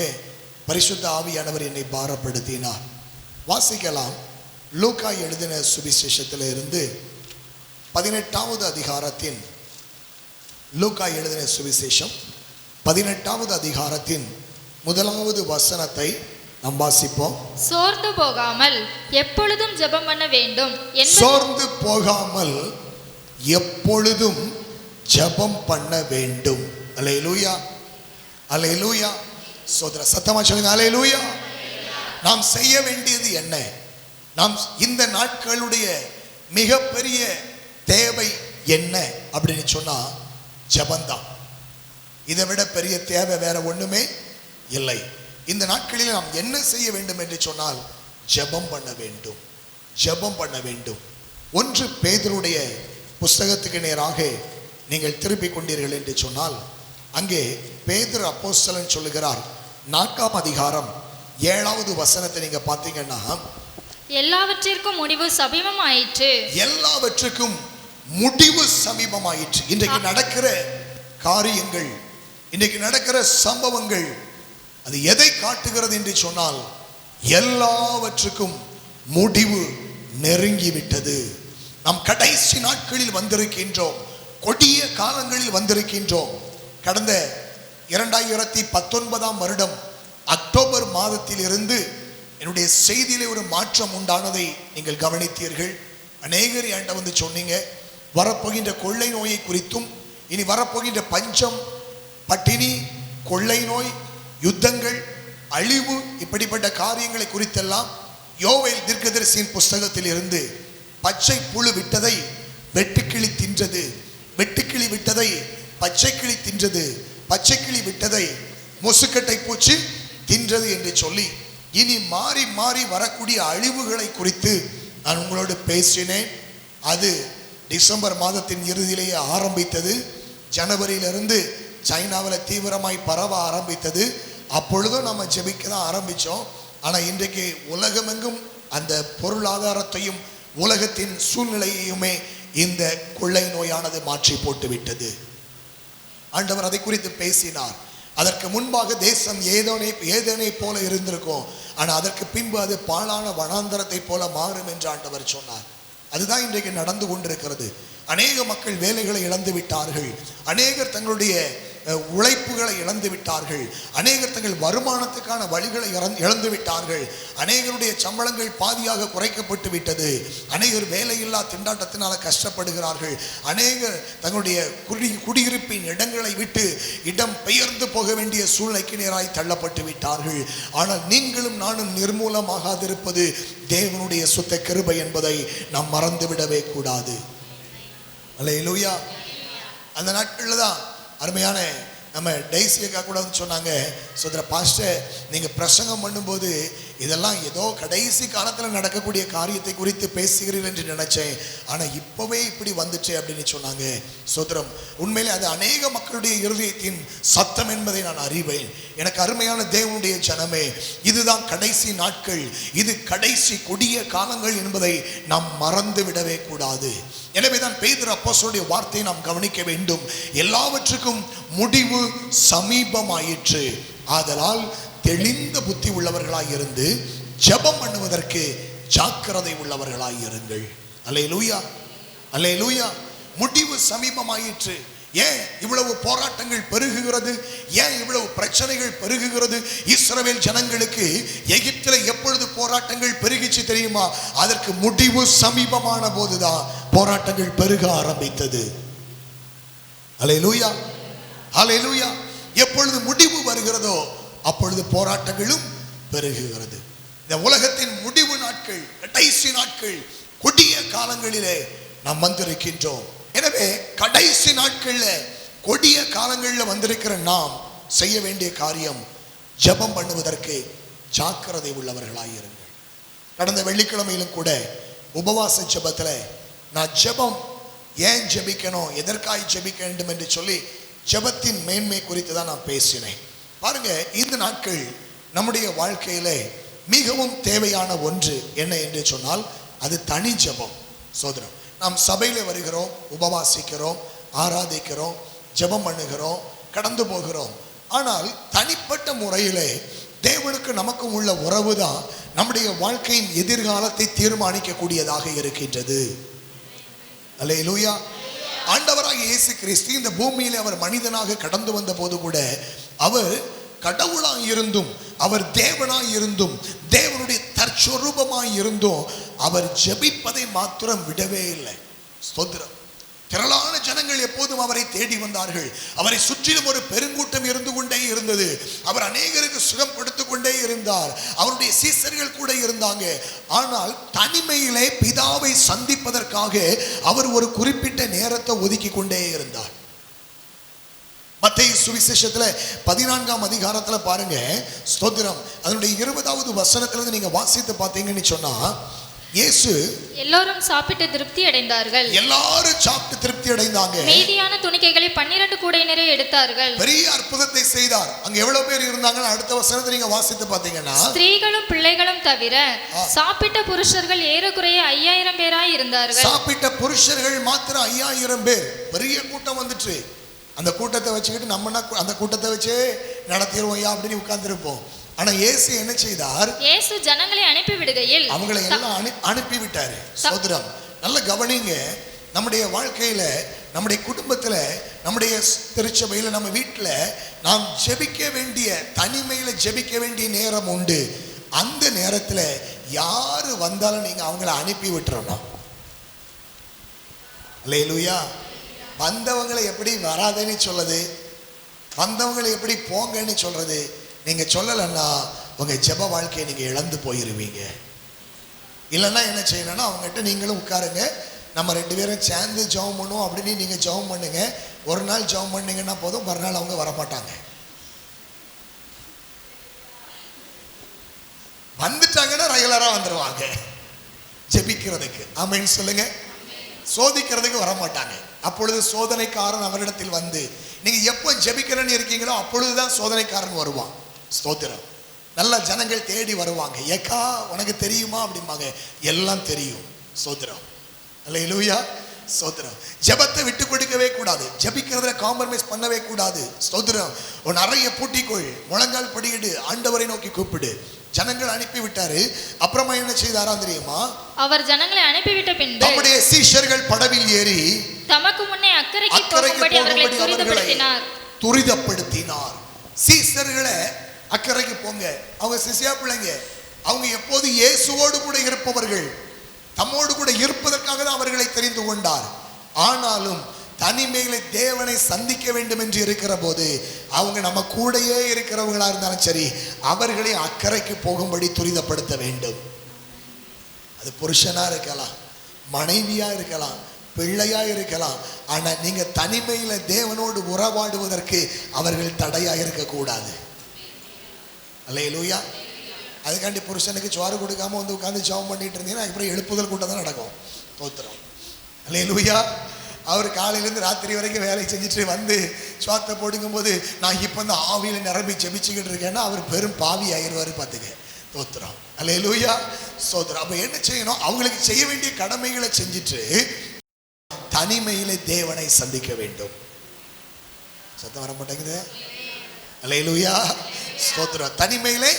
பரிசுத்த ஆவியானவர் என்னை பாரப்படுத்தினார். வாசிக்கலாம். லூக்கா எழுதின சுவிசேஷத்தில் இருந்து 18வது அதிகாரத்தின், லூக்கா எழுதின சுவிசேஷம் 18வது அதிகாரத்தின் 1வது வசனத்தை நாம் வாசிப்போம். சோர்ந்து போகாமல் எப்பொழுதும் ஜெபம் பண்ண வேண்டும். சோர்ந்து போகாமல் எப்பொழுதும் ஜெபம் பண்ண வேண்டும். அல்லேலூயா, அல்லேலூயா. சோதர சத்தமா சொல்லுங்க, அல்லேலூயா. நாம் செய்ய வேண்டியது என்ன? நாம் இந்த நாட்களுடைய மிகப்பெரிய தேவை என்ன அப்படின்னு சொன்னா ஜெபந்தான். இதை விட பெரிய தேவை வேற ஒண்ணுமே இல்லை. இந்த நாட்களில் நாம் என்ன செய்ய வேண்டும் என்று சொன்னால் ஜெபம் பண்ண வேண்டும், ஜெபம் பண்ண வேண்டும். 1 பேதுருடைய புஸ்தகத்துக்கு நேராக நீங்கள் திருப்பிக் கொண்டீர்கள் என்று சொன்னால் அங்கே பேதுரு அப்போஸ்தலன் சொல்லுகிறார், 4ஆம் அதிகாரம் 7வது வசனத்தை நீங்க பார்த்தீங்கன்னா, எல்லாவற்றிற்கும் முடிவு சமீபமாயிற்று. எல்லாவற்றுக்கும் முடிவு சமீபமாயிற்று. இன்றைக்கு நடக்கிற காரியங்கள், இன்றைக்கு நடக்கிற சம்பவங்கள் அது எதை காட்டுகிறது என்று சொன்னால் எல்லாவற்றுக்கும் முடிவு நெருங்கிவிட்டது. நாம் கடைசி நாட்களில் வந்திருக்கின்றோம், கொடிய காலங்களில் வந்திருக்கின்றோம். கடந்த 2019ஆம் வருடம் அக்டோபர் மாதத்தில் இருந்து என்னுடைய செய்தியிலே ஒரு மாற்றம் உண்டானதை நீங்கள் கவனித்தீர்கள். அநேகர் என்கிட்ட வந்து சொன்னீங்க, வரப்போகின்ற கொள்ளை நோயை குறித்தும், இனி வரப்போகின்ற பஞ்சம், பட்டினி, கொள்ளை நோய், யுத்தங்கள், அழிவு, இப்படிப்பட்ட காரியங்களை குறித்தெல்லாம் யோவேல் தீர்க்கதரிசியின் புஸ்தகத்தில் இருந்து பச்சை புழு விட்டதை வெட்டுக்கிளி தின்றது, வெட்டுக்கிளி விட்டதை பச்சைக்கிளி தின்றது, பச்சைக்கிளி விட்டதை முசுக்கட்டை பூச்சி தின்றது என்று சொல்லி இனி மாறி மாறி வரக்கூடிய அழிவுகளை குறித்து நான் உங்களோடு பேசினேன். அது டிசம்பர் மாதத்தின் இறுதியிலேயே ஆரம்பித்தது. ஜனவரியிலிருந்து சைனாவில் தீவிரமாய் பரவ ஆரம்பித்தது. அப்பொழுதும் நம்ம ஜெபிக்க தான் ஆரம்பித்தோம். ஆனால் இன்றைக்கு உலகமெங்கும் அந்த பொருளாதாரத்தையும் உலகத்தின் சூழ்நிலையுமே இந்த கொள்ளை நோயானது மாற்றி போட்டு விட்டது. ஆண்டவர் அதை குறித்து பேசினார். அதற்கு முன்பாக தேசம் ஏதேனை போல இருந்திருக்கும், ஆனால் அதற்கு பின்பு அது பாழான வனாந்தரத்தை போல மாறும் என்று ஆண்டவர் சொன்னார். அதுதான் இன்றைக்கு நடந்து கொண்டிருக்கிறது. அநேக மக்கள் வேலைகளை இழந்து விட்டார்கள், அநேகர் தங்களுடைய உழைப்புகளை இழந்து விட்டார்கள், அநேகர் தங்கள் வருமானத்துக்கான வழிகளை இழந்து விட்டார்கள், அநேகருடைய சம்பளங்கள் பாதியாக குறைக்கப்பட்டு விட்டது, அநேகர் வேலையில்லா திண்டாட்டத்தினால கஷ்டப்படுகிறார்கள், அநேகர் தங்களுடைய குடியிருப்பின் இடங்களை விட்டு இடம் பெயர்ந்து போக வேண்டிய சூழ்நிலைக்கு நேராய் தள்ளப்பட்டு விட்டார்கள். ஆனால் நீங்களும் நானும் நிர்மூலமாகாதிருப்பது தேவனுடைய சுத்த கிருபை என்பதை நாம் மறந்துவிடவே கூடாது. அல்லேலூயா. அந்த நாட்களில் தான் அருமையான நம்ம டெய்ஸியக்கா கூட வந்து சொன்னாங்க, சோதர பாஸ்டர் நீங்கள் பிரசங்கம் பண்ணும்போது இதெல்லாம் ஏதோ கடைசி காலத்தில் நடக்கக்கூடிய காரியத்தை குறித்து பேசுகிறீர்கள் என்று நினைச்சேன், ஆனால் இப்போவே இப்படி வந்துச்சு அப்படின்னு சொன்னாங்க. சோதரம், உண்மையிலே அது அநேக மக்களுடைய இருதயத்தின் சத்தம் என்பதை நான் அறிவேன். எனக்கு அருமையான தேவனுடைய ஜனமே, இதுதான் கடைசி நாட்கள், இது கடைசி கொடிய காலங்கள் என்பதை நாம் மறந்து விடவே கூடாது. எனவே தான் பேதுரு அப்போஸ்தலனுடைய வார்த்தையை நாம் கவனிக்க வேண்டும். எல்லாவற்றுக்கும் முடிவு சமீபமாயிற்று, ஆதலால் தெளிந்த புத்தி உள்ளவர்களாய் இருந்து ஜெபம் பண்ணுவதற்கு ஜாக்கிரதை உள்ளவர்களாய் இருங்கள். அல்லேலூயா, அல்லேலூயா. முடிவு சமீபமாயிற்று. ஏன் இவ்வளவு போராட்டங்கள் பெருகுகிறது? ஏன் இவ்வளவு பிரச்சனைகள் பெருகுகிறது? இஸ்ரவேல் ஜனங்களுக்கு எகிப்தில் எப்பொழுது போராட்டங்கள் பெருகிச்சு தெரியுமா? அதற்கு முடிவு சமீபமான போதுதான் போராட்டங்கள் பெருக ஆரம்பித்தது. அல்லேலூயா, அல்லேலூயா. எப்பொழுது முடிவு வருகிறதோ அப்பொழுது போராட்டங்களும் பெருகுகிறது. இந்த உலகத்தின் முடிவு நாட்கள், கடைசி நாட்கள், கொடிய காலங்களிலே நாம் வந்திருக்கின்றோம். எனவே கடைசி நாட்கள்ல, கொடிய காலங்களில் வந்திருக்கிற நாம் செய்ய வேண்டிய காரியம் ஜெபம் பண்ணுவதற்கு ஜாக்கிரதை உள்ளவர்களாயிருங்கள். கடந்த வெள்ளிக்கிழமையிலும் கூட உபவாச ஜெபத்துல நான் ஜெபம் ஏன் ஜெபிக்கணும், எதற்காய் ஜெபிக்க வேண்டும் என்று சொல்லி ஜெபத்தின் மேன்மை குறித்து தான் நான் பேசினேன். பாருங்க, இந்த நாட்கள் நம்முடைய வாழ்க்கையில மிகவும் தேவையான ஒன்று என்ன என்று சொன்னால் அது தனி ஜெபம். சோதரம், நாம் சபையில வருகிறோம், உபவாசிக்கிறோம், ஆராதிக்கிறோம், ஜெபம் பண்ணுகிறோம், கடந்து போகிறோம். ஆனால் தனிப்பட்ட முறையிலே தேவனுக்கு நமக்கும் உள்ள உறவு தான் நம்முடைய வாழ்க்கையின் எதிர்காலத்தை தீர்மானிக்க கூடியதாக இருக்கின்றது. அல்லேலூயா. ஆண்டவராக இயேசு கிறிஸ்து இந்த பூமியிலே அவர் மனிதனாக கடந்து வந்த போது கூட அவர் கடவுளாய் இருந்தும், அவர் தேவனாய் இருந்தும், தேவனுடைய தற்சொரூபமாய் இருந்தும் அவர் ஜெபிப்பதை மாத்திரம் விடவே இல்லை. ஸ்தோத்திரம். திரளான ஜனங்கள் எப்போதும் அவரை தேடி வந்தார்கள். அவரை சுற்றிலும் ஒரு பெருங்கூட்டம் இருந்து கொண்டே இருந்தது. அவர் அநேகருக்கு சுகம் கொடுத்துக் கொண்டே இருந்தார். அவருடைய சீசர்கள் கூட இருந்தாங்க. ஆனால் தனிமையிலே பிதாவை சந்திப்பதற்காக அவர் ஒரு குறிப்பிட்ட நேரத்தை ஒதுக்கி கொண்டே இருந்தார். மத்தேயு சுவிசேஷத்துல 14ஆம் அதிகாரத்துல பாருங்க, ஸ்தோத்திரம், அதனுடைய 20வது வசனத்துல நீங்க வாசித்து பார்த்தீங்கன்னு சொன்னா, இயேசு எல்லோரும் சாப்பிட்டு திருப்தி அடைந்தார்கள். எல்லாரும் சாப்பிட்டு திருப்தி அடைந்தாங்க. மீதியான துணிக்கைகளை 12 கூடை நிறைய எடுத்தார்கள். பெரிய அற்புதத்தை செய்தார். அங்க எவ்வளவு பேர் இருந்தாங்கன்னு அடுத்த வசனத்தை நீங்க வாசித்து பார்த்தீங்கன்னா, ஸ்திரீகளும் பிள்ளைகளும் தவிர சாப்பிட்ட புருஷர்கள் ஏறக்குறைய 5000 பேராய் இருந்தார்கள். சாப்பிட்ட புருஷர்கள் மாத்திரம் 5000 பேர். பெரிய கூட்டம் வந்துச்சு. அந்த கூட்டத்தை வச்சுக்கிட்டு நம்மனா அந்த கூட்டத்தை வச்சே நடத்திடுவோம் அப்படின்னு உட்கார்ந்துருப்போம். ஆனா இயேசு என்ன செய்தார்? இயேசு ஜனங்களை அனுப்பி விடுகையில் அவங்களை எல்லாம் அனுப்பி விட்டாரு. சோதரம், நல்ல கவனிங்க. நம்முடைய வாழ்க்கையில, நம்முடைய குடும்பத்துல, நம்முடைய திருச்சபையில, நம்ம வீட்டுல நாம் ஜெபிக்க வேண்டிய, தனிமையில ஜெபிக்க வேண்டிய நேரம் உண்டு. அந்த நேரத்துல யாரு வந்தாலும் நீங்க அவங்கள அனுப்பி விட்டுறணும். அல்லேலூயா. வந்தவங்களை எப்படி வராதேன்னு சொல்றது, வந்தவங்களை எப்படி போங்கன்னு சொல்றது? நீங்க சொல்லலைன்னா உங்க ஜெப வாழ்க்கையை நீங்க இழந்து போயிருவீங்க. இல்லைன்னா என்ன செய்யணும்னா அவங்ககிட்ட நீங்களும் உட்காருங்க, நம்ம 2 பேரும் சேர்ந்து ஜெபம் பண்ணுவோம் அப்படின்னு நீங்க ஜெபம் பண்ணுங்க. ஒரு நாள் ஜெபம் பண்ணீங்கன்னா போதும், மறுநாள் அவங்க வரமாட்டாங்க. வந்துட்டாங்கன்னா ரெகுலரா வந்துடுவாங்க ஜெபிக்கிறதுக்கு. ஆமென் சொல்லுங்க. சோதிக்கிறதுக்கு வரமாட்டாங்க. அப்பொழுது சோதனைக்காரன் அவரிடத்தில் வந்து, நீங்க எப்போ ஜெபிக்கிறன்னு இருக்கீங்களோ அப்பொழுதுதான் சோதனைக்காரன் வருவான். ஸ்தோத்திரம். நல்ல ஜனங்கள் தேடி வருவாங்க. ஏக்கா உனக்கு தெரியுமா அப்படிம்பாங்க. எல்லாம் தெரியும். ஸ்தோத்திரம். அல்லேலூயா. ஸ்தோத்திரம். ஜெபத்தை விட்டு கொடுக்கவே கூடாது. ஜெபிக்கிறதுல காம்ப்ரமைஸ் பண்ணவே கூடாது. ஸ்தோத்திரம். உன் அறையை பூட்டிக்கொள், முழங்கால் படியிடு, ஆண்டவரை நோக்கி கூப்பிடு. ஜனங்கள் அனுப்பி விட்டாரு. அப்புறமா என்ன செய்தாராம் தெரியுமா? அவர் ஜனங்களை அனுப்பிவிட்ட பின்பு தம்முடைய சீஷர்கள் படவில் ஏறி தமக்கு முன்னே அக்கறைக்கு போகும்படி அவர்களை துரிதப்படுத்தினார். சீஷர்களை அக்கறைக்கு போங்க, அவங்க சிசியா பிள்ளைங்க, அவங்க எப்போது இயேசுவோடு கூட இருப்பவர்கள், தம்மோடு கூட இருப்பதற்காக தான் அவர்களை தெரிந்து கொண்டார். ஆனாலும் தனிமையில தேவனை சந்திக்க வேண்டும் என்று இருக்கிற போது அவங்க நம்ம கூடயே இருக்கிறவங்களா இருந்தாலும் சரி, அவர்களை அக்கறைக்கு போகும்படி துரிதப்படுத்த வேண்டும். அது புருஷனா இருக்கலாம், மனைவியா இருக்கலாம், பிள்ளையா இருக்கலாம். ஆனா நீங்க தனிமையில தேவனோடு உறவாடுவதற்கு அவர்கள் தடையா இருக்கக்கூடாது. அல்லேலூயா. அதுக்காண்டி புருஷனுக்கு சோறு கொடுக்காம வந்து உட்காந்து ஜெபம் பண்ணிட்டு இருந்தீங்கன்னா அப்புறம் எழுப்புதல் கூட்டம் தான் நடக்கும். தோத்திரம். அல்லேலூயா. அவர் காலையிலேருந்து ராத்திரி வரைக்கும் வேலை செஞ்சுட்டு வந்து சுவாத்தை போடுங்கும் போது நான் இப்போ இந்த ஆவியில் நிரம்பி ஜெபிச்சுக்கிட்டு இருக்கேன்னா அவர் பெரும் பாவி ஆயிடுவார். பார்த்துக்க. தோத்திரம். அல்லேலூயா. சோத்திரம். அப்போ என்ன செய்யணும்? அவங்களுக்கு செய்ய வேண்டிய கடமைகளை செஞ்சுட்டு தனிமையிலே தேவனை சந்திக்க வேண்டும். சத்தம் வர மாட்டேங்குது. அல்லேலூயா. ஸ்தோத்திரம். தனிமையிலே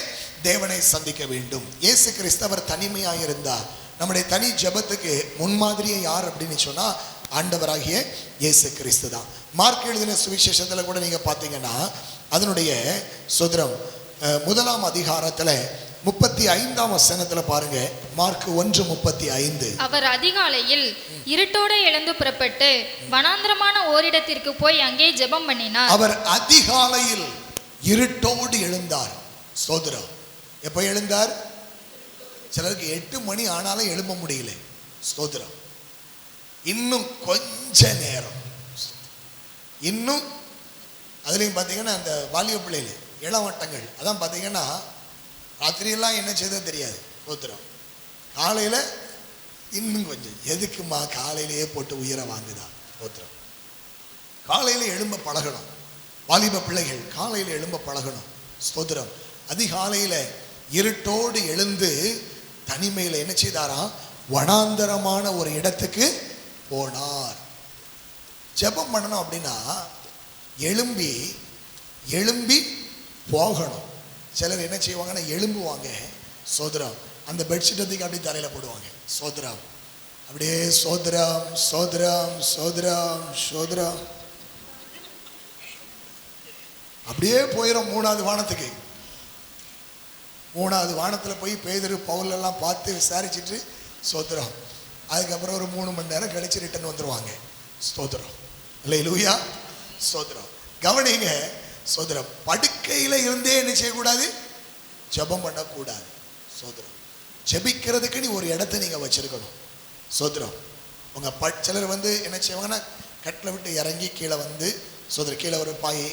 தேவனை சந்திக்க வேண்டும். இயேசு கிறிஸ்து அவர் தனிமையாக இருந்தார். நம்முடைய தனி ஜெபத்துக்கு முன்மாதிரியை யார் அப்படின்னு சொன்னா ஆண்டவராகிய இயேசு கிறிஸ்து தான். மார்க் எழுதின சுவிசேஷத்தில் கூட நீங்க பார்த்தீங்கன்னா அதனுடைய சுதரம் 1ஆம் அதிகாரத்தில் 35ஆம் வசனத்தில் பாருங்க. மார்க் 1:35. அவர் அதிகாலையில் இருட்டோடு எழுந்து புறப்பட்டு வனாந்திரமான ஓரிடத்திற்கு போய் அங்கே ஜெபம் பண்ணினார். அவர் அதிகாலையில் இருட்டோடு எழுந்தார். ஸ்தோத்திரம். எப்போ எழுந்தார்? சிலருக்கு 8 மணி ஆனாலும் எழும்ப முடியல. ஸ்தோத்திரம். இன்னும் கொஞ்ச நேரம், இன்னும் அதுலேயும் பார்த்தீங்கன்னா அந்த வாலிப பிள்ளைகள் இளவட்டங்கள் அதான் பார்த்தீங்கன்னா ராத்திரியெல்லாம் என்ன செய்தோ தெரியாது. ஸ்தோத்திரம். காலையில் இன்னும் கொஞ்சம், எதுக்குமா காலையிலேயே போட்டு உயிரை வாங்குதா? ஸ்தோத்திரம். காலையில் எழும்ப பழகணும். வாலிப பிள்ளைகள் காலையில் எழும்ப பழகணும். ஸ்தோத்திரம். அதிகாலையில் இருட்டோடு எழுந்து தனிமையில் என்ன செய்தாராம்? வனாந்தரமான ஒரு இடத்துக்கு போனார். ஜெபம் பண்ணணும் அப்படின்னா எழும்பி எழும்பி போகணும். சிலர் என்ன செய்வாங்கன்னா எழும்புவாங்க. சோதரம். அந்த பெட்ஷீட் தூக்கி அப்படியே தலையில் போடுவாங்க. சோதரம். அப்படியே சோதரம் சோதரம் சோதரம் சோதரம் அப்படியே போயிடும் 3வது வானத்துக்கு. 3வது வானத்தில் போய் பேதுரு பவுல் எல்லாம் பார்த்து விசாரிச்சுட்டு ஸ்தோத்திரம். அதுக்கப்புறம் ஒரு 3 மணி நேரம் கழிச்சு ரிட்டர்ன் வந்துடுவாங்க. ஸ்தோத்திரம். அல்லேலூயா. ஸ்தோத்திரம். கவனிங்க. ஸ்தோத்திரம். படுக்கையில் இருந்தே என்ன செய்யக்கூடாது? ஜெபம் பண்ணக்கூடாது. ஸ்தோத்திரம். ஜெபிக்கிறதுக்கு நீ ஒரு இடத்த நீங்கள் வச்சிருக்கணும். ஸ்தோத்திரம். உங்கள் சிலர் வந்து என்ன செய்வாங்கன்னா கட்டில் விட்டு இறங்கி கீழே வந்து ஸ்தோத்திரம் கீழே ஒரு பாய்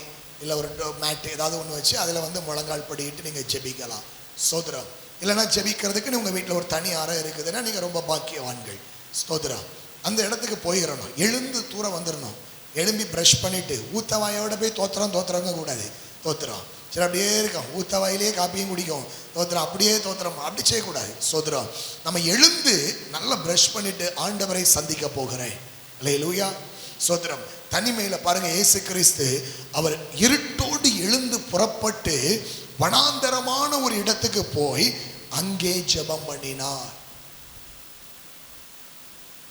இல்லை ஒரு மேட்டு ஏதாவது ஒன்று வச்சு அதில் வந்து முழங்கால் படிக்கிட்டு நீங்கள் ஜெபிக்கலாம். ஸ்தோத்திரம். இல்லைன்னா ஜெபிக்கிறதுக்கு உங்கள் வீட்டில் ஒரு தனி அறை இருக்குதுன்னா நீங்கள் ரொம்ப பாக்கியவான்கள். ஸ்தோத்திரம். அந்த இடத்துக்கு போயிடணும். எழுந்து தூரம் வந்துடணும். எழும்பி ப்ரஷ் பண்ணிவிட்டு ஊத்தவாயோட போய் தோத்திரங்க கூடாது. தோத்திரம். சரி அப்படியே இருக்கும். ஊத்தவாயிலே காப்பியும் குடிக்கும். தோத்திரம். அப்படியே தோத்திரம் அப்படி செய்யக்கூடாது. ஸ்தோத்திரம். நம்ம எழுந்து நல்லா ப்ரஷ் பண்ணிவிட்டு ஆண்டவரை சந்திக்க போகிறேன். அல்லேலூயா. ஸ்தோத்திரம். தனிமையில் பாருங்க, இயேசு கிறிஸ்து அவர் இருட்டோடு எழுந்து புறப்பட்டு வனாந்தரமான ஒரு இடத்துக்கு போய் அங்கே ஜெபம் பண்ணினார்.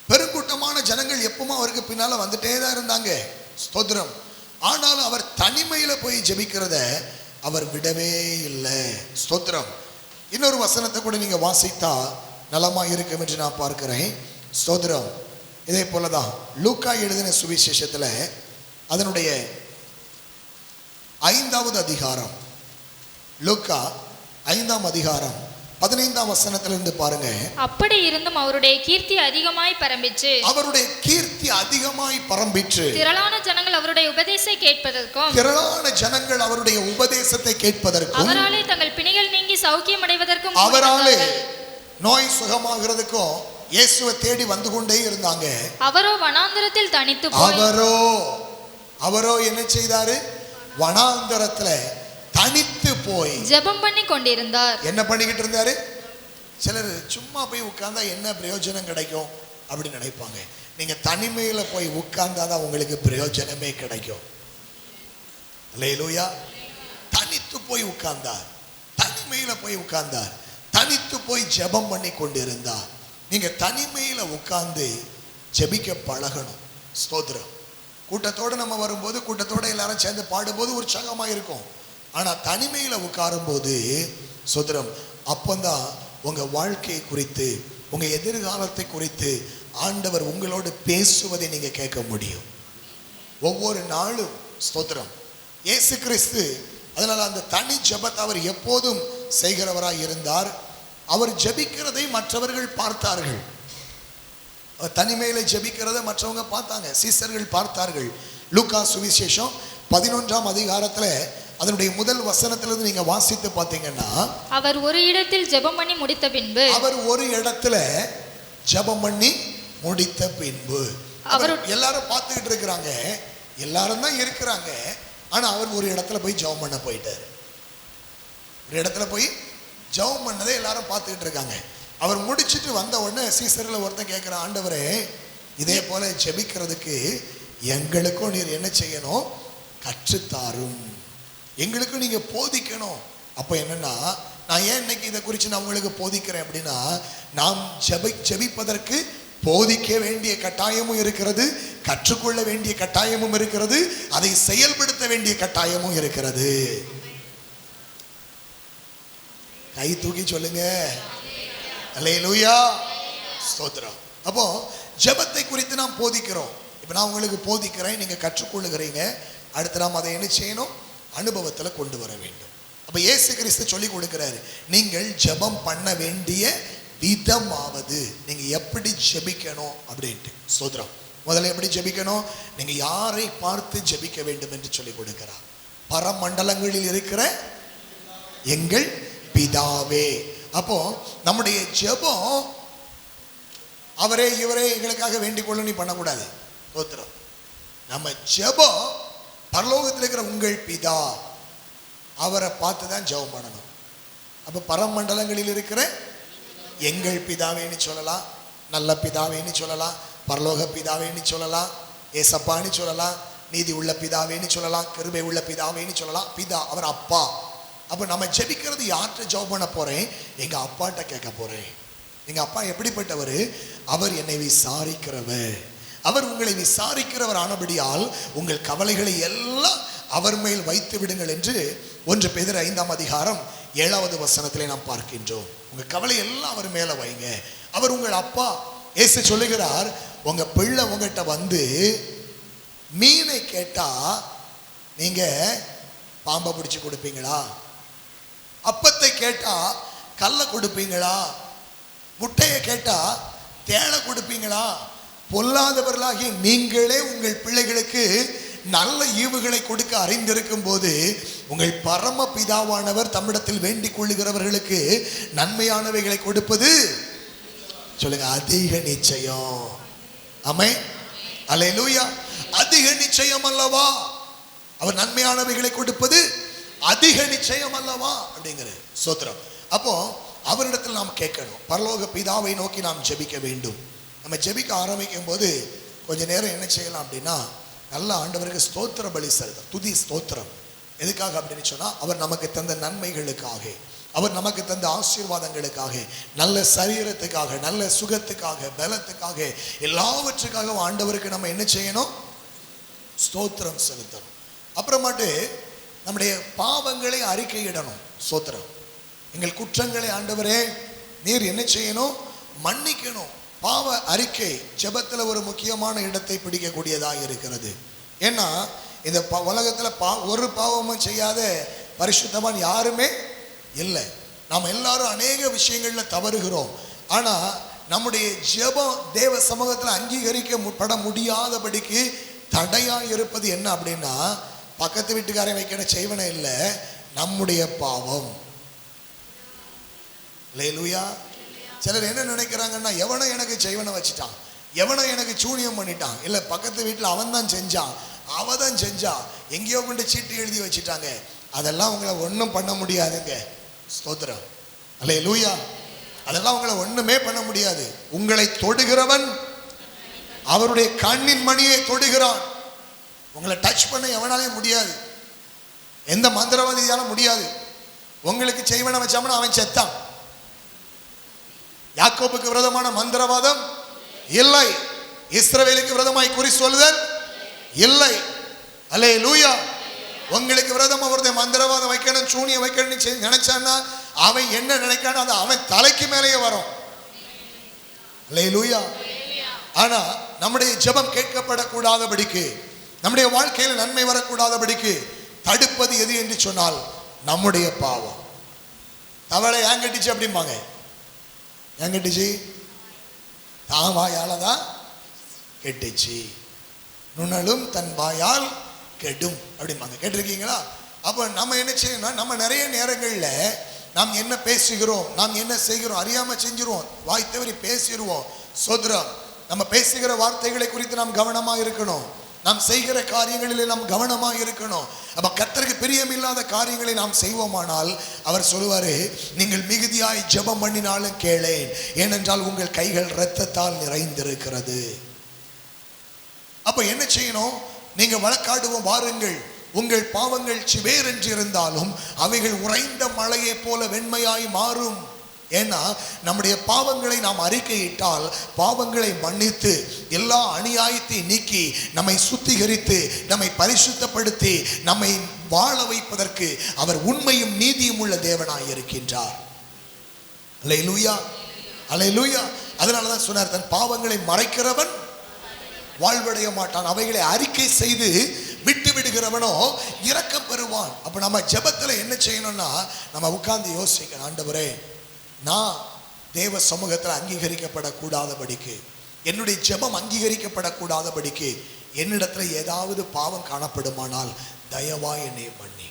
பெருங்கூட்டமான ஜனங்கள் எப்பவும் அவருக்கு பின்னால வந்துட்டே தான் இருந்தாங்க. ஸ்தோத்திரம். ஆனாலும் அவர் தனிமையில போய் ஜெபிக்கிறத அவர் விடவே இல்லை. ஸ்தோத்திரம். இன்னொரு வசனத்தை கூட நீங்க வாசித்தா நலமா இருக்கும் என்று நான் பார்க்கிறேன். ஸ்தோத்திரம். இதே போலதான் லூக்கா எழுதின சுவிசேஷத்துல அதனுடைய 5வது அதிகாரம், லூக்கா 5ஆம் அதிகாரம் 15ஆம் வசனத்திலிருந்து பாருங்க. அப்படி இருந்தும் அவருடைய கீர்த்தி அதிகமாய் பரம்பிற்று. அவருடைய கீர்த்தி அதிகமாய் பரம்பிற்று. திரளான ஜனங்கள் அவருடைய உபதேசத்தை கேட்பதற்கும் அவராலே தங்கள் பிணிகள் நீங்கி சௌக்கியம் அடைவதற்கும் அவராலே நோய் சுகமாகிறதுக்கும் இயேசுவை தேடி வந்து கொண்டே இருந்தாங்க. அவரோ வனாந்தரத்தில் தனித்து போய் அவரோ என்ன செய்தாரு? வனாந்தரத்துல தனித்து போய் ஜெபம் பண்ணி கொண்டிருந்தார். என்ன பண்ணிக்கிட்டு இருந்தாரு? சிலர் சும்மா போய் உட்கார்ந்தா என்ன பிரயோஜனம் கிடைக்கும் அப்படின்னு நினைப்பாங்க. நீங்க தனிமையில போய் உட்கார்ந்தாதான் உங்களுக்கு பிரயோஜனமே கிடைக்கும். அல்லேலூயா. தனித்து போய் உட்கார்ந்தார். தனிமையில போய் உட்கார்ந்தார். தனித்து போய் ஜெபம் பண்ணி கொண்டிருந்தார். நீங்க தனிமையில உட்கார்ந்து ஜெபிக்க பழகணும். ஸ்தோத்திரம். கூட்டத்தோடு நம்ம வரும்போது கூட்டத்தோட எல்லாரும் சேர்ந்து பாடும்போது உற்சாகமா இருக்கும். ஆனா தனிமையில உட்காரும் போது ஸ்தோத்திரம் அப்பந்தான் உங்க வாழ்க்கை குறித்து உங்க எதிர்காலத்தை குறித்து ஆண்டவர் உங்களோடு பேசுவதை நீங்க கேட்க முடியும். ஒவ்வொரு நாளும். ஸ்தோத்திரம். இயேசு கிறிஸ்து அதனால அந்த தனி ஜெபத்தை அவர் எப்போதும் செய்கிறவராய் இருந்தார். அவர் ஜெபிக்கிறதை மற்றவர்கள் பார்த்தார்கள். தனிமையில ஜெபிக்கிறதை மற்றவங்க பார்த்தாங்க. சீசர்கள் பார்த்தார்கள். லூக்கா சுவிசேஷம் 11ஆம் அதிகாரத்துல அதனுடைய முதல் வசனத்திலிருந்து நீங்க வாசித்து பார்த்தீங்கன்னா, அவர் ஒரு இடத்தில் ஜெபம் பண்ணி முடித்த பின்பு அவர் எல்லாரும் பார்த்துக்கிட்டு இருக்கிறாங்க. எல்லாரும் தான் இருக்கிறாங்க. ஆனா அவர் ஒரு இடத்துல போய் ஜெபம் பண்ண போயிட்டாரு. ஒரு இடத்துல போய் ஜெபம் பண்ணதை எல்லாரும் பார்த்துக்கிட்டு இருக்காங்க. அவர் முடிச்சுட்டு வந்த உடனே சீசரில் ஒருத்தன் கேட்குறான், ஆண்டவரே இதே போல ஜெபிக்கிறதுக்கு எங்களுக்கும் நீர் என்ன செய்யணும்? கற்றுத்தாரும். எங்களுக்கும் நீங்க போதிக்கணும். அப்ப என்னன்னா, நான் ஏன் இன்னைக்கு இதை குறித்து நான் உங்களுக்கு போதிக்கிறேன் அப்படின்னா, நாம் ஜெபிப்பதற்கு போதிக்க வேண்டிய கட்டாயமும் இருக்கிறது, கற்றுக்கொள்ள வேண்டிய கட்டாயமும் இருக்கிறது, அதை செயல்படுத்த வேண்டிய கட்டாயமும் இருக்கிறது. கை தூக்கி சொல்லுங்க அல்லேலூயா, ஸ்தோத்திரம். அப்போ ஜெபத்தை குறித்து நாம் போதிக்கிறோம். இப்போ நான் உங்களுக்கு போதிக்கிறேன், நீங்க கற்றுக்கொள்ளுகிறீங்க. அடுத்து நாம் அதை என்ன செய்யணும்? அனுபவத்தில் கொண்டு வர வேண்டும். அப்போ இயேசு கிறிஸ்து சொல்லி கொடுக்கிறாரு, நீங்கள் ஜெபம் பண்ண வேண்டிய விதமாவது, நீங்க எப்படி ஜெபிக்கணும் அப்படின்ட்டு. ஸ்தோத்திரம். முதல்ல எப்படி ஜெபிக்கணும்? நீங்க யாரை பார்த்து ஜெபிக்க வேண்டும் என்று சொல்லி கொடுக்கிறார். பரமண்டலங்களில் இருக்கிற எங்கள் பிதாவே. அப்போ நம்முடைய ஜெபம் அவரே இவரே எங்களுக்காக வேண்டிக் கொள்ள நீ பண்ணக்கூடாது. ஸ்தோத்திரம். நம்ம ஜெபம் பரலோகத்தில் இருக்கிற உங்கள் பிதா, அவரை பார்த்து தான் ஜெபம் பண்ணணும். அப்போ பரமண்டலங்களில் இருக்கிற எங்கள் பிதாவேன்னு சொல்லலாம், நல்ல பிதாவேன்னு சொல்லலாம், பரலோக பிதாவேன்னு சொல்லலாம், ஏசப்பான்னு சொல்லலாம், நீதி உள்ள பிதாவேன்னு சொல்லலாம், கிருபை உள்ள பிதாவேன்னு சொல்லலாம். பிதா அவர் அப்பா. அப்போ நம்ம ஜெபிக்கிறது யார்கிட்ட ஜெபம் பண்ண போறேன்? எங்க அப்பாட்ட கேட்க போறேன். எங்க அப்பா எப்படிப்பட்டவர்? அவர் என்னை விசாரிக்கிறவர். அவர் உங்களை விசாரிக்கிறவர் ஆனபடியால் உங்கள் கவலைகளை எல்லாம் அவர் மேல் வைத்து விடுங்கள் என்று 1 பேதுரு 5:7 நாம் பார்க்கின்றோம். உங்க கவலை எல்லாம் அவர் மேல வைங்க. அவர் உங்கள் அப்பா. இயேசு சொல்லுகிறார், உங்க பிள்ளை உங்ககிட்ட வந்து மீனை கேட்டா நீங்க பாம்பை பிடிச்சு கொடுப்பீங்களா? அப்பத்தை கேட்டா கல்லை கொடுப்பீங்களா? முட்டையை கேட்டா தேளை கொடுப்பீங்களா? பொல்லாதவர்களாகிய நீங்களே உங்கள் பிள்ளைகளுக்கு நல்ல ஈவுகளை கொடுக்க அறிந்திருக்கும் போது உங்கள் பரம பிதாவானவர் தம்மிடத்தில் வேண்டிக் கொள்ளுகிறவர்களுக்கு நன்மையானவைகளை கொடுப்பது சொல்லுங்க அதிக நிச்சயம். ஆமென், அல்லேலூயா. அதிக நிச்சயம் அல்லவா? அவர் நன்மையானவைகளை கொடுப்பது அதிக நிச்சயம் அல்லவா அப்படிங்கிற ஸ்தோத்திரம். அப்போ அவரிடத்தில் நாம் கேட்கணும். பரலோக பிதாவை நோக்கி நாம் ஜெபிக்க வேண்டும். நம்ம ஜெபிக்க ஆரம்பிக்கும் போது கொஞ்ச நேரம் என்ன செய்யலாம் அப்படின்னா, நல்ல ஆண்டவருக்கு ஸ்தோத்திர பலி செலுத்த, துதி ஸ்தோத்திரம். எதுக்காக அப்படின்னு சொன்னா, அவர் நமக்கு தந்த நன்மைகளுக்காக, அவர் நமக்கு தந்த ஆசீர்வாதங்களுக்காக, நல்ல சரீரத்துக்காக, நல்ல சுகத்துக்காக, பலத்துக்காக, எல்லாவற்றுக்காக ஆண்டவருக்கு நம்ம என்ன செய்யணும்? ஸ்தோத்திரம் செலுத்தணும். அப்புறமாட்டு நம்முடைய பாவங்களை அறிக்கையிடணும். ஸ்தோத்திரம். எங்கள் குற்றங்களை ஆண்டவரே நீர் என்ன செய்யணும்? மன்னிக்கணும். பாவ அறிக்கை ஜெபத்தில் ஒரு முக்கியமான இடத்தை பிடிக்கக்கூடியதாக இருக்கிறது. ஏன்னா இந்த உலகத்தில் ஒரு பாவமும் செய்யாத பரிசுத்தவான் யாருமே இல்லை. நாம் எல்லாரும் அநேக விஷயங்களில் தவறுகிறோம். ஆனால் நம்முடைய ஜெபம் தேவ சமூகத்தில் அங்கீகரிக்கப்பட முடியாதபடிக்கு தடையாக இருப்பது என்ன அப்படின்னா, பக்கத்து வீட்டுக்காரன் வைக்கிற செய்வனை இல்லை, நம்முடைய பாவம். அல்லேலூயா. சிலர் என்ன நினைக்கிறாங்கன்னா, எவனோ எனக்கு செய்வனை வச்சுட்டான், எவனோ எனக்கு சூனியம் பண்ணிட்டான், இல்லை பக்கத்து வீட்டில் அவன் தான் செஞ்சான், அவ தான் செஞ்சா, எங்கேயோ கொண்டு சீட்டு எழுதி வச்சுட்டாங்க. அதெல்லாம் உங்களை ஒன்றும் பண்ண முடியாதுங்க. ஸ்தோத்திரம். அல்லேலூயா. அதெல்லாம் உங்களை ஒன்றுமே பண்ண முடியாது. உங்களை தொடுகிறவன் அவருடைய கண்ணின் மணியை தொடுகிறான். உங்களை டச் பண்ண எவனாலே முடியாது. எந்த மந்திரவாதியால முடியாது. உங்களுக்கு செய்வன வச்சாமனா அவன் செத்தான். யாக்கோபுக்கு விரோதமான மந்திரவாதம் இல்லை, இஸ்ரவேலுக்கு விரோதமாய் குறி சொல்லுதல் இல்லை. அல்லேலூயா. உங்களுக்கு விரோதமா ஒருத்தன் மந்திரவாதம் வைக்கணும், சூனியம் வைக்கணும்னு நினைச்சான்னா அவன் என்ன நினைக்கானோ அது அவன் தலைக்கு மேலேயே வரும். அல்லேலூயா. ஆனா நம்முடைய ஜெபம் கேட்கப்படக்கூடாதபடிக்கு, நம்முடைய வாழ்க்கையில் நன்மை வரக்கூடாதபடிக்கு தடுப்பது எது என்று சொன்னால் நம்முடைய பாவம். தவளை ஏன் கட்டிச்சு அப்படிம்பாங்க? ஏன் கட்டிச்சு? தான் வாயால தான் கெட்டுச்சு. நுணலும் தன் வாயால் கெடும் அப்படிம்பாங்க. கேட்டிருக்கீங்களா? அப்போ நம்ம என்ன செய்யணும்? நம்ம நிறைய நேரங்களில் நாம் என்ன பேசுகிறோம், நாம் என்ன செய்கிறோம் அறியாம செஞ்சிருவோம், வாய் தவறி பேசிடுவோம். சோதரம். நம்ம பேசுகிற வார்த்தைகளை குறித்து நாம் கவனமாக இருக்கணும். நாம் செய்கிற காரியங்களிலே நாம் கவனமாக இருக்கணும். அப்ப கர்த்தருக்கு பிரியமில்லாத காரியங்களை நாம் செய்வோமானால் அவர் சொல்லுவாரு, நீங்கள் மிகுதியாய் ஜெபம் பண்ணினாலும் கேளேன், ஏனென்றால் உங்கள் கைகள் இரத்தத்தால் நிறைந்திருக்கிறது. அப்ப என்ன செய்யணும்? நீங்க வழக்காடுவோம் வாருங்கள், உங்கள் பாவங்கள் சிவேர் என்று இருந்தாலும் அவைகள் உறைந்த மழையை போல வெண்மையாய் மாறும். ஏன்னா நம்முடைய பாவங்களை நாம் அறிக்கையிட்டால் பாவங்களை மன்னித்து எல்லா அநியாயத்தை நீக்கி நம்மை சுத்திகரித்து நம்மை பரிசுத்தப்படுத்தி நம்மை வாழ வைப்பதற்கு அவர் உண்மையும் நீதியும் உள்ள தேவனாய் இருக்கின்றார். அல்லேலூயா, அல்லேலூயா. அதனாலதான் சொன்னார், தன் பாவங்களை மறைக்கிறவன் வாழ்வடைய மாட்டான், அவைகளை அறிக்கை செய்து விட்டு விடுகிறவனோ இரக்கம் பெறுவான். அப்ப நம்ம ஜெபத்துல என்ன செய்யணும்னா, நம்ம உட்கார்ந்து யோசிக்கணும், ஆண்டவரே நான் தேவ சமூகத்தில் அங்கீகரிக்கப்படக்கூடாதபடிக்கு, என்னுடைய ஜெபம் அங்கீகரிக்கப்படக்கூடாதபடிக்கு என்னிடத்துல ஏதாவது பாவம் காணப்படுமானால் தயவாய் என்னை மன்னி.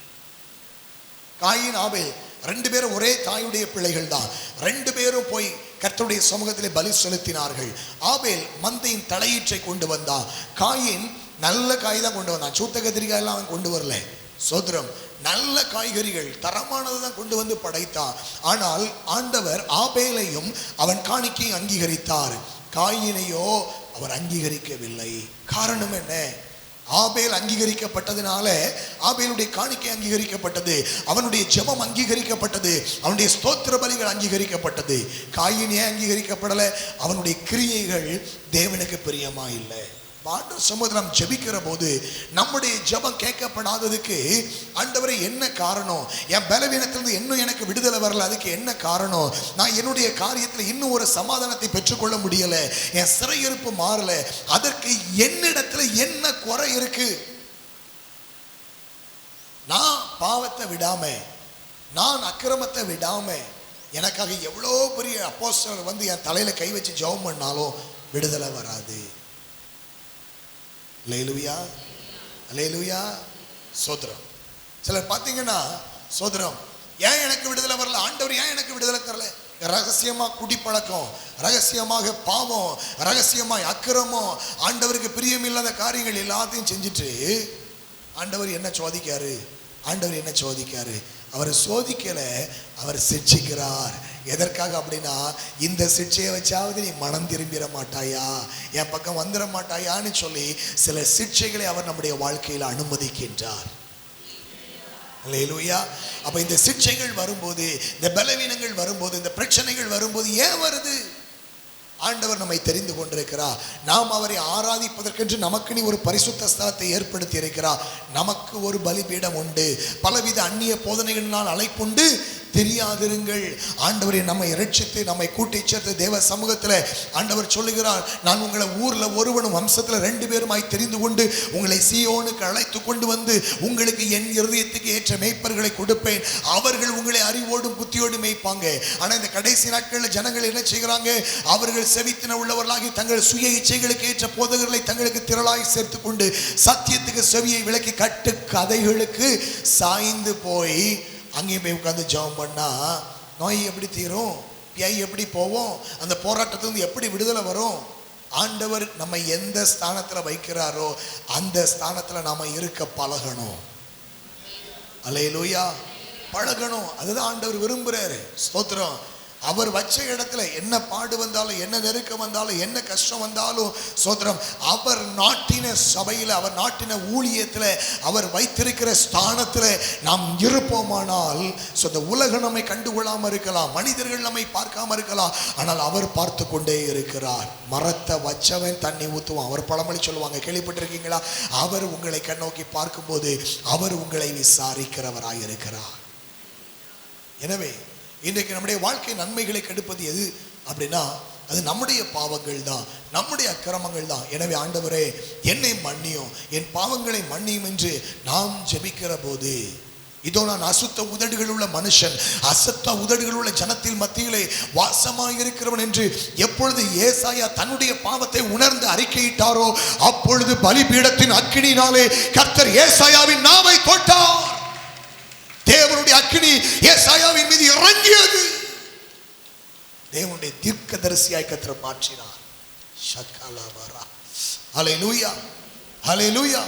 காயின் ஆபேல் 2 பேரும் ஒரே தாயுடைய பிள்ளைகள் தான். 2 பேரும் போய் கர்த்தருடைய சமூகத்திலே பலி செலுத்தினார்கள். ஆபேல் மந்தையின் தலையீற்றை கொண்டு வந்தான். காயின் நல்ல காய் தான் கொண்டு வந்தான், சூத்த கத்திரிக்காய் எல்லாம் அவன் கொண்டு வரல. சோதரம், நல்ல காய்கறிகள் தரமானது தான் கொண்டு வந்து படைத்தான். ஆனால் ஆண்டவர் ஆபேலையும் அவன் காணிக்கை அங்கீகரித்தார், காயினையோ அவர் அங்கீகரிக்கவில்லை. காரணம் என்ன? ஆபேல் அங்கீகரிக்கப்பட்டதுனால ஆபேலுடைய காணிக்கை அங்கீகரிக்கப்பட்டது, அவனுடைய ஜெபம் அங்கீகரிக்கப்பட்டது, அவனுடைய ஸ்தோத்திர பலிகள் அங்கீகரிக்கப்பட்டது. காயின் ஏன் அங்கீகரிக்கப்படலை? அவனுடைய கிரியைகள் தேவனுக்கு பிரியமா இல்லை. ஆண்டவர் சமுதிரம் ஜெபிக்கிற போது நம்முடைய ஜெபம் கேட்கப்படாததுக்கு ஆண்டவரே என்ன காரணம்? என் பலவீனத்திலிருந்து இன்னும் எனக்கு விடுதலை வரல, அதுக்கு என்ன காரணம்? நான் என்னுடைய காரியத்தில் இன்னும் ஒரு சமாதானத்தை பெற்றுக்கொள்ள முடியல, என் சிறையிருப்பு மாறல, அதற்கு என்னிடத்துல என்ன குறை இருக்கு? நான் பாவத்தை விடாம, நான் அக்கிரமத்தை விடாம, எனக்காக எவ்வளோ பெரிய அப்போஸ்தலர் வந்து என் தலையில கை வச்சு ஜெபம் பண்ணாலும் விடுதலை வராது. அல்லேலூயா, அல்லேலூயா. சோதரம், சிலர் பார்த்தீங்கன்னா சோதரம், ஏன் எனக்கு விடுதலை வரல, ஆண்டவர் ஏன் எனக்கு விடுதலை தரல? ரகசியமா குடிப்பழக்கம், ரகசியமாக பாவம், ரகசியமாய் அக்கிரமம், ஆண்டவருக்கு பிரியமில்லாத காரியங்கள் எல்லாத்தையும் செஞ்சுட்டு ஆண்டவர் என்ன சோதிக்காரு? ஆண்டவர் என்ன சோதிக்காரு? அவர் சோதிக்கல, அவர் சிட்சிக்கிறார். எதற்காக அப்படின்னா, இந்த சிட்சையை வச்சாவது நீ மனம் திரும்பிட மாட்டாயா, என் பக்கம் வந்துட மாட்டாயான்னு சொல்லி சில சிட்சைகளை அவர் நம்முடைய வாழ்க்கையில் அனுமதிக்கின்றார். அல்லேலூயா. அப்ப இந்த சிட்சைகள் வரும்போது, இந்த பலவீனங்கள் வரும்போது, இந்த பிரச்சனைகள் வரும்போது ஏன் வருது? ஆண்டவர் நம்மை தெரிந்து கொண்டிருக்கிறார். நாம் அவரை ஆராதிப்பதற்கென்று நமக்கு நீ ஒரு பரிசுத்த ஸ்தலத்தை ஏற்படுத்தி இருக்கிறார். நமக்கு ஒரு பலிபீடம் உண்டு, பலவித அந்நிய போதனைகளினால் அழைப்புண்டு தெரியாதிருங்கள். ஆண்டவரை நம்மை இரட்சித்து நம்மை கூட்டி சேர்த்து தேவ சமூகத்தில் ஆண்டவர் சொல்லுகிறார், நான் உங்களை ஊர்ல ஒருவனும் வம்சத்தில் 2 பேருமாய் தெரிந்து கொண்டு உங்களை சீயோனுக்கு அழைத்து கொண்டு வந்து உங்களுக்கு என் இருதயத்துக்கு ஏற்ற மேய்ப்பர்களை கொடுப்பேன், அவர்கள் உங்களை அறிவோடும் புத்தியோடும் மேய்ப்பாங்க. ஆனா இந்த கடைசி நாட்களில் ஜனங்கள் என்ன செய்கிறாங்க? அவர்கள் செவித்தின உள்ளவர்களாகி தங்கள் சுய இச்சைகளுக்கு ஏற்ற போதகர்களை தங்களுக்கு திரளாய் சேர்த்து கொண்டு சத்தியத்துக்கு செவியை விலக்கி கட்டு கதைகளுக்கு சாய்ந்து போய் அங்கேயும் போய் உட்காந்து ஜெபம் பண்ணா நோய் எப்படி தீரும்? பியாய் எப்படி போவோம்? அந்த போராட்டத்திலிருந்து எப்படி விடுதலை வரும்? ஆண்டவர் நம்ம எந்த ஸ்தானத்தில் வைக்கிறாரோ அந்த ஸ்தானத்தில் நாம இருக்க பழகணும். அல்லேலூயா, பழகணும். அதுதான் ஆண்டவர் விரும்புறாரு. ஸ்தோத்திரம். அவர் வச்ச இடத்துல என்ன பாடு வந்தாலும், என்ன நெருக்கம் வந்தாலும், என்ன கஷ்டம் வந்தாலும் ஸ்தோத்திரம், அவர் நாட்டின சபையில், அவர் நாட்டின ஊழியத்தில், அவர் வைத்திருக்கிற ஸ்தானத்தில் நாம் இருப்போமானால் இந்த உலகம் நம்மை கண்டுகொள்ளாமல் இருக்கலாம், மனிதர்கள் நம்மை பார்க்காம இருக்கலாம், ஆனால் அவர் பார்த்து கொண்டே இருக்கிறார். மரத்தை வச்சவன் தண்ணி ஊற்றுவான், அவர் பழமொழி சொல்லுவாங்க, கேள்விப்பட்டிருக்கீங்களா? அவர் உங்களை கண்ணோக்கி பார்க்கும்போது அவர் உங்களை விசாரிக்கிறவராய் இருக்கிறார். எனவே இன்றைக்கு நம்முடைய வாழ்க்கை நன்மைகளை கெடுப்பது எது அப்படின்னா, அது நம்முடைய பாவங்கள் தான், நம்முடைய அக்கிரமங்கள் தான். எனவே ஆண்டவரே என்னை மன்னியும், என் பாவங்களை மன்னியும் என்று நாம் ஜெபிக்கிற போது, இதோ நான் அசுத்த உதடுகள் உள்ள மனுஷன், அசுத்த உதடுகள் உள்ள ஜனத்தில் மத்தியிலே வாசமாயிருக்கிறவன் என்று எப்பொழுது ஏசாயா தன்னுடைய பாவத்தை உணர்ந்து அறிக்கையிட்டாரோ அப்பொழுது பலிபீடத்தின் அக்கினியினாலே கர்த்தர் ஏசாயாவின் நாவை தொட்டார். தேவனுடைய அக்கினி ஏசாயாவின் மீது இறங்கியது. தேவனுடைய தீர்க்கதரிசியாய் கர்த்தர் மாற்றினார். ஹல்லேலூயா, ஹல்லேலூயா.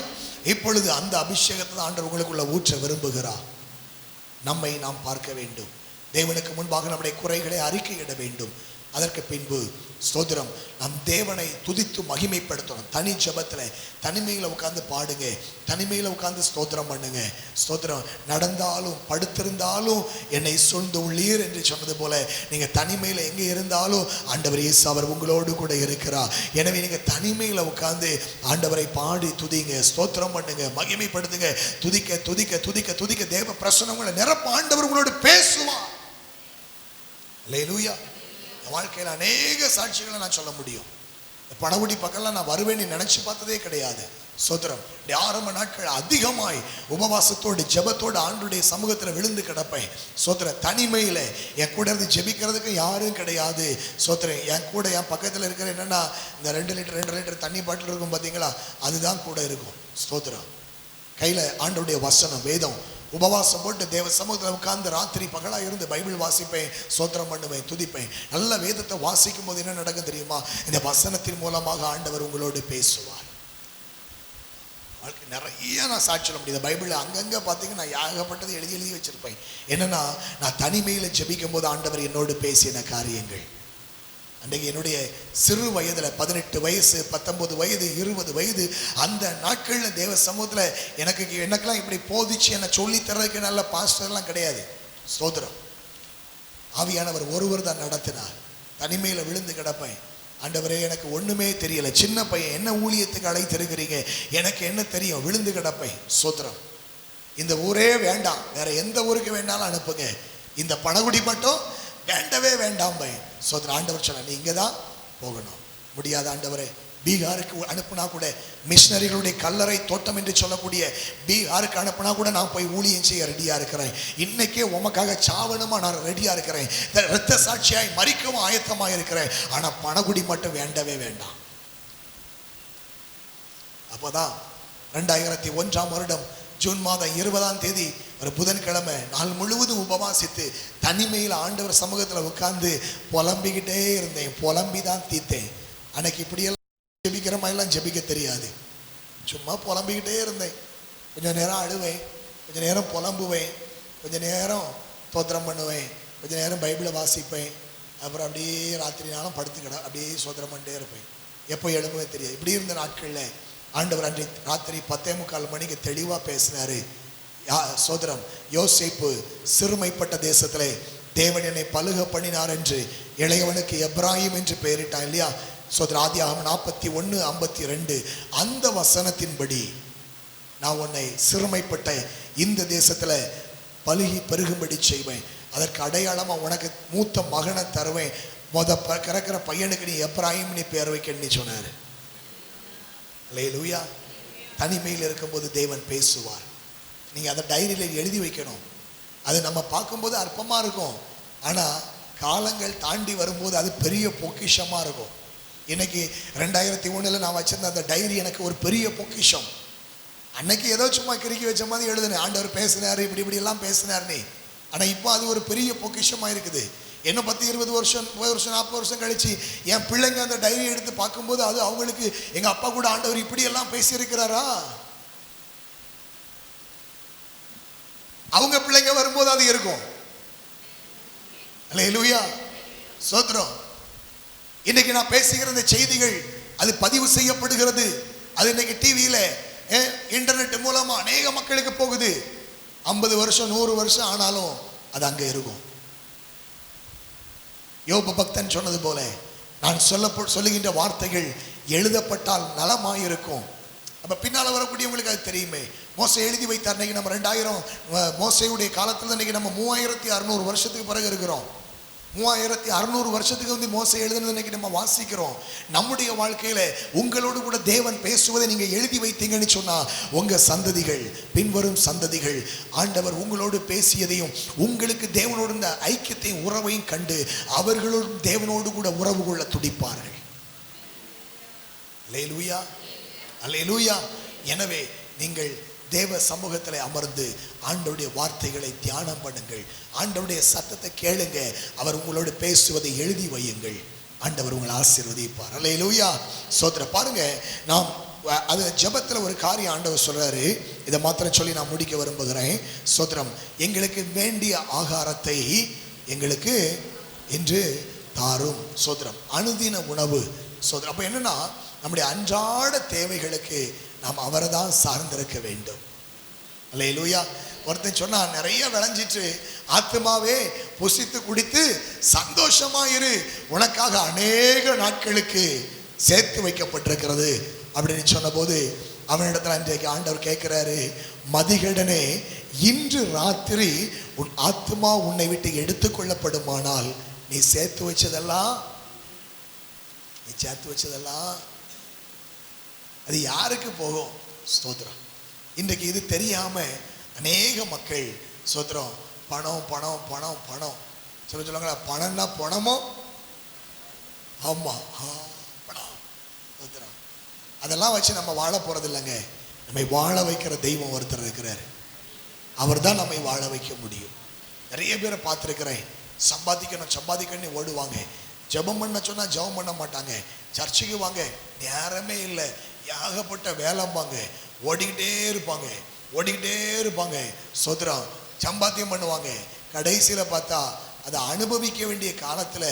இப்பொழுது அந்த அபிஷேகத்தை ஆண்டவர் உங்களுக்குள்ள ஊற்ற விரும்புகிறார். நம்மை நாம் பார்க்க வேண்டும், தேவனுக்கு முன்பாக நம்முடைய குறைகளை அறிக்கையிட வேண்டும். அதற்கு பின்பு ஸ்தோத்திரம் நம் தேவனை துதித்து மகிமைப்படுத்தணும். தனி ஜெபத்தில் தனிமையில் உட்கார்ந்து பாடுங்க, தனிமையில் உட்கார்ந்து ஸ்தோத்திரம் பண்ணுங்க. ஸ்தோத்திரம் நடந்தாலும் படுத்திருந்தாலும் என்னை சூழ்ந்து உள்ளீர் என்று சொன்னது போல நீங்கள் தனிமையில் எங்கே இருந்தாலும் ஆண்டவர் இயேசு அவர் உங்களோடு கூட இருக்கிறார். எனவே நீங்கள் தனிமையில் உட்கார்ந்து ஆண்டவரை பாடி துதிங்க, ஸ்தோத்திரம் பண்ணுங்க, மகிமைப்படுத்துங்க. துதிக்க துதிக்க துதிக்க துதிக்க தேவ பிரசன்னங்களை நிரப்ப ஆண்டவர் உங்களோடு பேசுவார். அல்லேலூயா. வாழ்க்கையில் அநேக சாட்சிகளை நான் சொல்ல முடியும். பணகுடி பக்கம்லாம் நான் வருவேன்னு நினைச்சு பார்த்ததே கிடையாது. ஸ்தோத்திரம். ஆரம்ப நாட்கள் அதிகமாய் உபவாசத்தோடு ஜெபத்தோடு ஆண்டுடைய சமூகத்தில் விழுந்து கிடப்பேன். ஸ்தோத்திரம். தனிமையில் என் கூட இருந்து ஜெபிக்கிறதுக்கு யாரும் கிடையாது. ஸ்தோத்திரம். என் கூட என் பக்கத்தில் இருக்கிற என்னன்னா இந்த 2 லிட்டர் தண்ணி பாட்டில் இருக்கும் பார்த்தீங்களா, அதுதான் கூட இருக்கும். ஸ்தோத்திரம். கையில் ஆண்டுடைய வசனம் வேதம் உபவாசம் போட்டு தேவ சமூகத்தில் உட்கார்ந்து ராத்திரி பகலாக இருந்து பைபிள் வாசிப்பேன், ஸ்தோத்திரம் பண்ணுவேன், துதிப்பேன். நல்ல வேதத்தை வாசிக்கும் போது என்ன நடக்கும் தெரியுமா? இந்த வசனத்தின் மூலமாக ஆண்டவர் உங்களோடு பேசுவார். வாழ்க்கை நிறைய நான் சாட்சி சொல்ல முடியாது. பைபிளில் அங்கங்கே பார்த்தீங்கன்னா நான் ஏகப்பட்டது எழுதி வச்சிருப்பேன். என்னன்னா நான் தனிமையில் ஜெபிக்கும் போது ஆண்டவர் என்னோடு பேசின காரியங்கள். அன்றைக்கு என்னுடைய சிறு வயதில் 18 வயசு 19 வயது 20 வயது அந்த நாட்களில் தேவ சமூகத்தில் எனக்கெல்லாம் இப்படி போதிச்சு என்னை சொல்லி தர்றதுக்கு நல்ல பாஸ்டர்லாம் கிடையாது. ஸ்தோத்திரம். ஆவியானவர் ஒருவர் தான் நடத்தினார். தனிமையில் விழுந்து கிடப்பேன். ஆண்டவரே எனக்கு ஒன்றுமே தெரியலை, சின்ன பையன், என்ன ஊழியத்துக்கு அழைத்திருக்கிறீங்க, எனக்கு என்ன தெரியும், விழுந்து கிடப்பேன். ஸ்தோத்திரம். இந்த ஊரே வேண்டாம், வேற எந்த ஊருக்கு வேணாலும் அனுப்புங்க, இந்த பணகுடி மட்டும் வேண்டவே வேண்டாம் பை. ஸ்தோத்திரம். ஆண்டவர் சொன்னார், நீ இங்கே தான் போகணும். முடியாத ஆண்டவரே, பீகாருக்கு அனுப்புனா கூட, மிஷினரிகளுடைய கல்லறை தோட்டம் என்று சொல்லக்கூடிய பீகாருக்கு அனுப்புனா கூட நான் போய் ஊழியம் செய்ய ரெடியாக இருக்கிறேன். இன்னைக்கே உமக்காக சாவணுமா நான் ரெடியாக இருக்கிறேன். இரத்த சாட்சியாய் மரிக்கவும் ஆயத்தமாக இருக்கிறேன். ஆனால் பணகுடி மட்டும் வேண்டவே வேண்டாம். அப்போதான் 2001ஆம் வருடம் ஜூன் மாதம் 20ஆம் தேதி ஒரு புதன்கிழமை நாள் முழுவதும் உபவாசித்து தனிமையில் ஆண்டவர் சமூகத்தில் உட்கார்ந்து புலம்பிக்கிட்டே இருந்தேன். புலம்பி தான் தீர்த்தேன். அன்னைக்கு இப்படியெல்லாம் ஜெபிக்கிற மாதிரிலாம் ஜெபிக்க தெரியாது. சும்மா புலம்பிக்கிட்டே இருந்தேன். கொஞ்சம் நேரம் அழுவேன், கொஞ்சம் நேரம் புலம்புவேன், கொஞ்சம் நேரம் ஸ்தோத்திரம் பண்ணுவேன், கொஞ்சம் நேரம் பைபிளை வாசிப்பேன். அப்புறம் அப்படியே ராத்திரினாலும் படுத்துக்கிட அப்படியே ஸ்தோத்திரம் பண்ணிட்டே இருப்பேன். எப்போ எழும்பவே தெரியாது. இப்படி இருந்த நாட்களில் ஆண்டவர் அன்றைய ராத்திரி 10:45 மணிக்கு தெளிவாக பேசினார். சோதரம், யோசேப்பு சிறுமைப்பட்ட தேசத்திலே தேவன் என்னை பலுக பண்ணினார் என்று இளையவனுக்கு எப்ராஹிம் என்று பெயரிட்டான் இல்லையா? சோதர ஆதியாகமம் 41:52 அந்த வசனத்தின்படி நான் உன்னை சிறுமைப்பட்ட இந்த தேசத்தில் பலுகி பெருகும்படி செய்வேன். அதற்கு அடையாளமாக உனக்கு மூத்த மகனை தருவேன். கறக்கிற பையனுக்கு நீ எப்ராஹிம் நீ பேர் வைக்கணும்னு சொன்னார். அல்லேலூயா. தனிமையில் இருக்கும்போது தேவன் பேசுவார். நீங்கள் அதை டைரியில் எழுதி வைக்கணும். அது நம்ம பார்க்கும்போது அற்பமாக இருக்கும், ஆனால் காலங்கள் தாண்டி வரும்போது அது பெரிய பொக்கிஷமாக இருக்கும். இன்னைக்கு 2001 நான் வச்சிருந்த அந்த டைரி எனக்கு ஒரு பெரிய பொக்கிஷம். அன்னைக்கு ஏதோ சும்மா கிறுக்கி வச்ச மாதிரி எழுதுனேன், ஆண்டவர் பேசினார், இப்படிலாம் பேசினார்னே. ஆனால் இப்போ அது ஒரு பெரிய பொக்கிஷமாக இருக்குது. என்ன 10 20 வருஷம் 30 வருஷம் 40 வருஷம் கழிச்சு என் பிள்ளைங்க அந்த டைரி எடுத்து பார்க்கும்போது அது அவங்களுக்கு எங்கள் அப்பா கூட ஆண்டவர் இப்படியெல்லாம் பேசியிருக்கிறாரா, அவங்க பிள்ளைங்க வரும்போது அது இருக்கும். அல்லேலூயா. ஸ்தோத்திரம். இன்னைக்கு நான் பேசுகிற இந்த செய்திகள் அது பதிவு செய்யப்படுகிறது. அது இன்னைக்கு டிவியில் இன்டர்நெட் மூலமா அநேக மக்களுக்கு போகுது. 50 வருஷம் 100 வருஷம் ஆனாலும் அது அங்கே இருக்கும். யோபு பக்தன் சொன்னது போல நான் சொல்லுகின்ற வார்த்தைகள் எழுதப்பட்டால் நலமாயிருக்கும். அப்போ பின்னால் வரக்கூடியவங்களுக்கு அது தெரியுமே. மோசே எழுதி வைத்தார். இன்னைக்கு நம்ம 2000 மோசையுடைய காலத்தில் இன்னைக்கு நம்ம 3600 வருஷத்துக்கு பிறகு இருக்கிறோம். 3600 வருஷத்துக்கு வந்து மோசை எழுதுனது இன்னைக்கு நம்ம வாசிக்கிறோம். நம்முடைய வாழ்க்கையில உங்களோடு கூட தேவன் பேசுவதை நீங்க எழுதி வைத்தீங்கன்னு சொன்னா உங்க சந்ததிகள், பின்வரும் சந்ததிகள் ஆண்டவர் உங்களோடு பேசியதையும் உங்களுக்கு தேவனோடு இருந்த ஐக்கியத்தையும் உறவையும் கண்டு அவர்களோடு தேவனோடு கூட உறவு கொள்ள துடிப்பார்கள். அல்லேலூயா, அல்லேலூயா. எனவே நீங்கள் தேவ சமூகத்தில் அமர்ந்து ஆண்டவருடைய வார்த்தைகளை தியானம் பண்ணுங்கள். ஆண்டவருடைய சத்தத்தை கேளுங்க. அவர் உங்களோடு பேசுவதை எழுதி வையுங்கள். ஆண்டவர் உங்களை ஆசீர்வதிப்பார். அல்லேலூயா. ஸ்தோத்திரம். பாருங்க, நாம் அது ஜெபத்தில் ஒரு காரியம் ஆண்டவர் சொல்றாரு. இதை மாத்திரம் சொல்லி நான் முடிக்க விரும்புகிறேன். ஸ்தோத்திரம். எங்களுக்கு வேண்டிய ஆகாரத்தை எங்களுக்கு இன்று தாரும். சோதரம். அனுதின உணவு. சோதரம். அப்போ என்னன்னா, நம்முடைய அன்றாட தேவைகளுக்கு நாம் அவரை தான் சார்ந்திருக்க வேண்டும். அல்லேலூயா. ஒருத்தன் சொன்னா, நிறைய விளைஞ்சிட்டு ஆத்மாவே புசித்து குடித்து சந்தோஷமாயிரு, உனக்காக அநேக நாட்களுக்கு சேர்த்து வைக்கப்பட்டிருக்கிறது அப்படின்னு சொன்ன போது அவனிடத்துல அன்றைக்கு ஆண்டவர் கேட்கிறாரு, மதிகடனே, இன்று ராத்திரி உன் ஆத்மா உன்னை விட்டு எடுத்துக்கொள்ளப்படுமானால் நீ சேர்த்து வச்சதெல்லாம் அது யாருக்கு போகும்? ஸ்தோத்திரம். இன்றைக்கு இது தெரியாம அநேக மக்கள் ஸ்தோத்திரம் பணம் பணம் பணம் பணம் சொல்லுவாங்களா, பணம்னா பணமோ, ஆமா பணம். ஸ்தோத்திரம். அதெல்லாம் வச்சு நம்ம வாழ போறது இல்லைங்க. நம்மை வாழ வைக்கிற தெய்வம் ஒருத்தர் இருக்கிறார். அவர் தான் நம்மை வாழ வைக்க முடியும். நிறைய பேரை பார்த்துருக்கிறேன், சம்பாதிக்கணும் ஓடுவாங்க. ஜெபம் பண்ண சொன்னா ஜெபம் பண்ண மாட்டாங்க. சர்ச்சுக்கு வாங்க, நேரமே இல்லை, ஏகப்பட்ட வேலைம்பாங்க, ஓடிக்கிட்டே இருப்பாங்க. சோதரம். சம்பாத்தியம் பண்ணுவாங்க. கடைசியில் பார்த்தா அதை அனுபவிக்க வேண்டிய காலத்தில்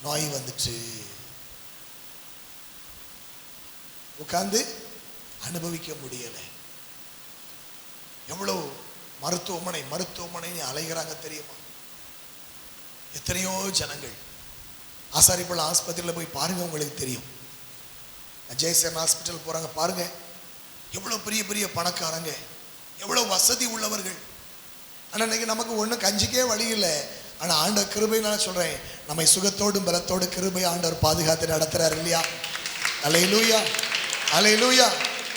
நோய் வந்துச்சு, உட்கார்ந்து அனுபவிக்க முடியலை. எவ்வளவு மருத்துவமனை அலைகிறாங்க தெரியுமா? எத்தனையோ ஜனங்கள். ஆசாரிப்பள்ள ஆஸ்பத்திரியில் போய் பாருங்க, உங்களுக்கு தெரியும். ஜெயசன் ஹாஸ்பிட்டல் போறாங்க பாருங்க, எவ்வளவு பெரிய பெரிய பணக்காரங்க, எவ்வளவு வசதி உள்ளவர்கள். ஆனால் இன்னைக்கு நமக்கு ஒன்றும் கஞ்சிக்கே வழி இல்லை. ஆனால் ஆண்டவர் கிருபை, நான் சொல்றேன், நம்மை சுகத்தோடும் பலத்தோடு கிருபை ஆண்டவர் பாதுகாத்து நடத்துறாரு இல்லையா? அல்லேலூயா, அல்லேலூயா.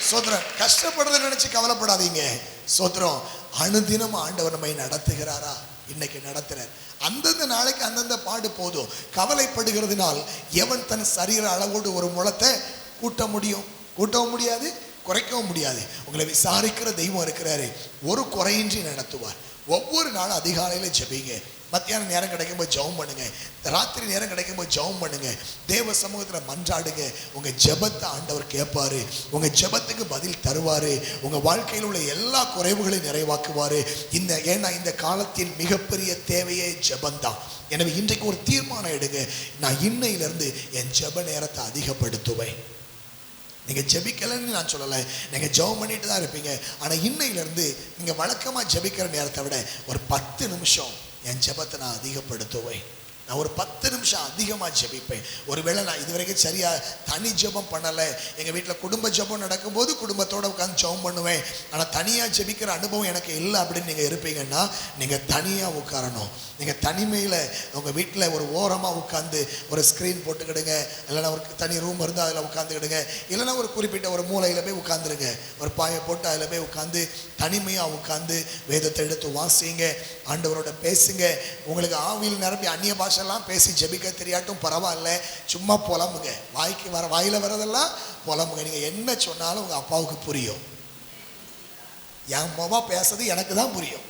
சோத்திரம். கஷ்டப்படுறதை நினைச்சு கவலைப்படாதீங்க. சோத்திரம். அனுதினம் ஆண்டவர் நம்மை நடத்துகிறாரா? இன்னைக்கு நடத்துறார். அந்தந்த நாளைக்கு அந்தந்த பாடு போதும். கவலைப்படுகிறதுனால் எவன் தன் சரீர அளவோடு ஒரு முளத்தை கூட்டவும் முடியாது, குறைக்கவும் முடியாது. உங்களை விசாரிக்கிற தெய்வம் இருக்கிறாரு, ஒரு குறையின்றி நடத்துவார். ஒவ்வொரு நாளும் அதிகாலையில் ஜெபிங்க. மத்தியான நேரம் கிடைக்கும்போது ஜெபம் பண்ணுங்க. ராத்திரி நேரம் கிடைக்கும்போது ஜெபம் பண்ணுங்க. தேவ சமூகத்தில் மன்றாடுங்க. உங்கள் ஜெபத்தை ஆண்டவர் கேட்பாரு. உங்கள் ஜெபத்துக்கு பதில் தருவார். உங்கள் வாழ்க்கையில் உள்ள எல்லா குறைவுகளையும் நிறைவாக்குவார். ஏன்னா இந்த காலத்தின் மிகப்பெரிய தேவையே ஜெபந்தான். எனவே இன்றைக்கு ஒரு தீர்மானம் எடுங்க, நான் இன்னையிலிருந்து என் ஜெப நேரத்தை அதிகப்படுத்துவேன். நீங்கள் ஜெபிக்கலன்னு நான் சொல்லலை, நீங்கள் ஜெபம் பண்ணிட்டு தான் இருப்பீங்க. ஆனால் இன்னையிலேருந்து நீங்கள் வழக்கமாக ஜெபிக்கிற நேரத்தை விட ஒரு 10 நிமிஷம் என் ஜெபத்தை நான் அதிகப்படுத்துவேன். நான் ஒரு 10 நிமிஷம் அதிகமாக ஜெபிப்பேன். ஒருவேளை நான் இதுவரைக்கும் சரியாக தனி ஜெபம் பண்ணலை. எங்கள் வீட்டில் குடும்ப ஜெபம் நடக்கும்போது குடும்பத்தோடு உட்காந்து ஜெபம் பண்ணுவேன். ஆனால் தனியாக ஜெபிக்கிற அனுபவம் எனக்கு இல்லை அப்படின்னு நீங்கள் இருப்பீங்கன்னா, நீங்கள் தனியாக உட்காரணும். நீங்கள் தனிமையில் உங்கள் வீட்டில் ஒரு ஓரமாக உட்காந்து ஒரு ஸ்க்ரீன் போட்டுக்கிடுங்க. இல்லைன்னா ஒரு தனி ரூம் இருந்தால் அதில் உட்காந்துக்கிடுங்க. இல்லைன்னா ஒரு குறிப்பிட்ட ஒரு மூலையில் போய் உட்காந்துருங்க. ஒரு பாயை போட்டு அதில் போய் உட்காந்து தனிமையாக உட்காந்து வேதத்தை எடுத்து வாசிங்க, ஆண்டவரோட பேசுங்க. உங்களுக்கு ஆவியில் நிரம்பி அந்நிய பாஷெல்லாம் பேசி ஜெபிக்க தெரியாட்டும் பரவாயில்ல, சும்மா புலம்புங்க. வாயில் வரதெல்லாம் புலம்புங்க. நீங்கள் என்ன சொன்னாலும் உங்கள் அப்பாவுக்கு புரியும். என் மாமா பேசுறது எனக்கு தான் புரியும்.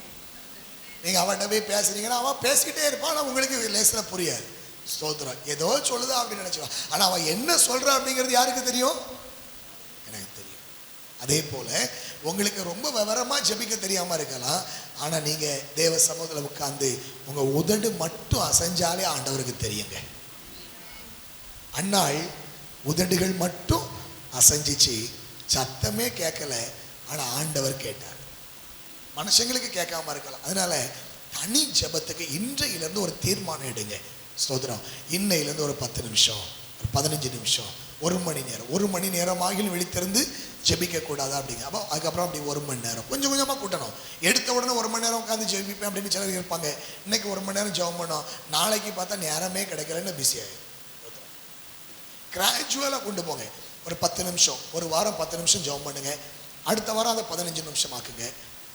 நீங்கள் அவன்கிட்ட போய் பேசுறீங்கன்னா அவன் பேசிக்கிட்டே இருப்பான், ஆனால் உங்களுக்கு லேசில் புரியாது. ஸ்தோத்திரம். ஏதோ சொல்லுதா அப்படின்னு நினச்சிக்கலாம். ஆனால் அவன் என்ன சொல்கிறா அப்படிங்கிறது யாருக்கு தெரியும்? எனக்கு தெரியும். அதே போல் உங்களுக்கு ரொம்ப விவரமாக ஜெபிக்க தெரியாமல் இருக்கலாம். ஆனால் நீங்கள் தேவ சமூகத்தில் உட்கார்ந்து உங்கள் உதடு மட்டும் அசைஞ்சாலே ஆண்டவருக்கு தெரியுங்க. அன்னாள் உதடுகள் மட்டும் அசைஞ்சிச்சு, சத்தமே கேட்கல, ஆனால் ஆண்டவர் கேட்டார். மனுஷங்களுக்கு கேட்காம இருக்கலாம். அதனால தனி ஜெபத்துக்கு இன்றையிலேருந்து ஒரு தீர்மானம் எடுங்க. ஸ்தோத்திரம். இன்னையிலேருந்து ஒரு 10 நிமிஷம், 15 நிமிஷம், 1 மணி நேரம், 1 மணி நேரமாக விழித்திருந்து ஜெபிக்கக்கூடாதா அப்படிங்க. அப்போ அதுக்கப்புறம் அப்படி 1 மணி நேரம் கொஞ்சம் கொஞ்சமாக கூட்டணும். எடுத்த உடனே 1 மணி நேரம் உட்காந்து ஜெபிப்பேன் அப்படின்னு சிலர் இருப்பாங்க. இன்னைக்கு 1 மணி நேரம் ஜெபம் பண்ணோம், நாளைக்கு பார்த்தா நேரமே கிடைக்கலன்னு பிஸி ஆகிடும். கிராஜுவலாக கொண்டு போங்க. ஒரு 10 நிமிஷம், ஒரு வாரம் 10 நிமிஷம் ஜெபம் பண்ணுங்க. அடுத்த வாரம் அதை 15 நிமிஷம் ஆக்குங்க.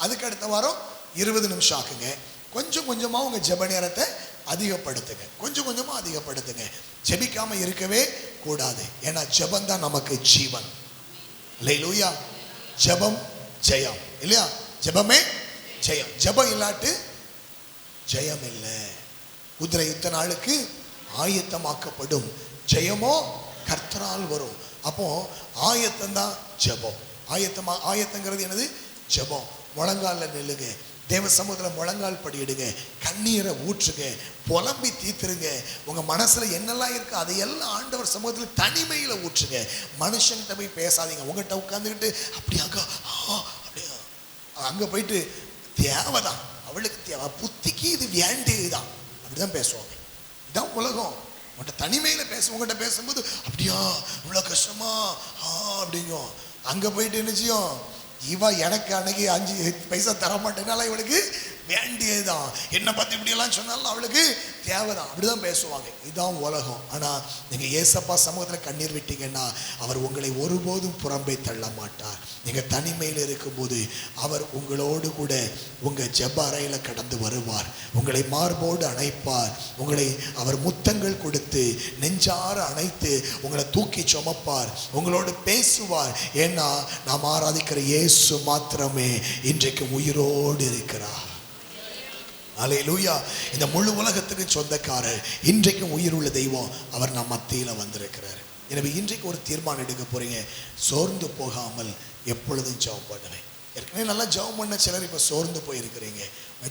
அதுக்கு அடுத்த வாரம் 20 நிமிஷம் ஆக்குங்க. கொஞ்சம் கொஞ்சமாக உங்கள் ஜெப நேரத்தை அதிகப்படுத்துங்க. கொஞ்சம் கொஞ்சமாக அதிகப்படுத்துங்க. ஜெபிக்காமல் இருக்கவே கூடாது. ஏன்னா ஜெபம் தான் நமக்கு ஜீவன். அல்லேலூயா. ஜெபம் ஜெயம் இல்லையா? ஜெபமே ஜெயம். ஜெபம் இல்லாட்டு ஜெயம் இல்லை. குதிரை யுத்த நாளுக்கு ஆயத்தமாக்கப்படும், ஜெயமோ கர்த்தரால் வரும். அப்போ ஆயத்தம் தான் ஜெபம். ஆயத்தங்கிறது என்னது? ஜெபம். முழங்காலில் நில்லுங்க. தேவ சமூகத்தில் முழங்கால் படியிடுங்க, கண்ணீரை ஊற்றுங்க, புலம்பி தீத்துருங்க. உங்க மனசுல என்னெல்லாம் இருக்கு அதையெல்லாம் ஆண்டவர் சமூகத்தில் தனிமையில ஊற்றுங்க. மனுஷங்கிட்ட போய் பேசாதீங்க. உங்ககிட்ட உட்காந்துக்கிட்டு அப்படியாக்கா அப்படியா அங்க போயிட்டு தேவைதான், அவளுக்கு தேவை, புத்திக்கு இது வேண்டியதுதான், அப்படிதான் பேசுவாங்க. இதுதான் உலகம். உங்கள்கிட்ட தனிமையில உங்கள்கிட்ட பேசும்போது அப்படியா இவ்வளோ கஷ்டமா அப்படிங்கும். அங்க போயிட்டு என்ன செய்யும், இவா எனக்கு அன்னைக்கு 5 பைசா தரமாட்டேனால இவளுக்கு வேண்டியதுதான், என்னை பார்த்து இப்படியெல்லாம் சொன்னாலும் அவளுக்கு தேவைதான், அப்படிதான் பேசுவாங்க. இதுதான் உலகம். ஆனால் நீங்கள் ஏசப்பா சமூகத்தில் கண்ணீர் விட்டீங்கன்னா அவர் உங்களை ஒருபோதும் புறம்பே தள்ள மாட்டார். நீங்கள் தனிமையில் இருக்கும்போது அவர் உங்களோடு கூட உங்கள் ஜெப அறையில் கடந்து வருவார், உங்களை மார்போடு அணைப்பார், உங்களை அவர் முத்தங்கள் கொடுத்து நெஞ்சார அணைத்து உங்களை தூக்கி சுமப்பார், உங்களோடு பேசுவார். ஏன்னா நாம் ஆராதிக்கிற இயேசு மாத்திரமே இன்றைக்கு உயிரோடு இருக்கிறார். அல்லேலூயா. இந்த முழு உலகத்துக்கு சொந்தக்காரர், இன்றைக்கும் உயிருள்ள தெய்வம் அவர் நம் மத்தியில் வந்திருக்கிறார். எனவே இன்றைக்கு ஒரு தீர்மானம் எடுக்க போறீங்க, சோர்ந்து போகாமல் எப்பொழுதும் ஜெபம் பண்ணுவேன். ஏற்கனவே நல்லா ஜெபம் பண்ண சிலர் இப்போ சோர்ந்து போயிருக்கிறீங்க.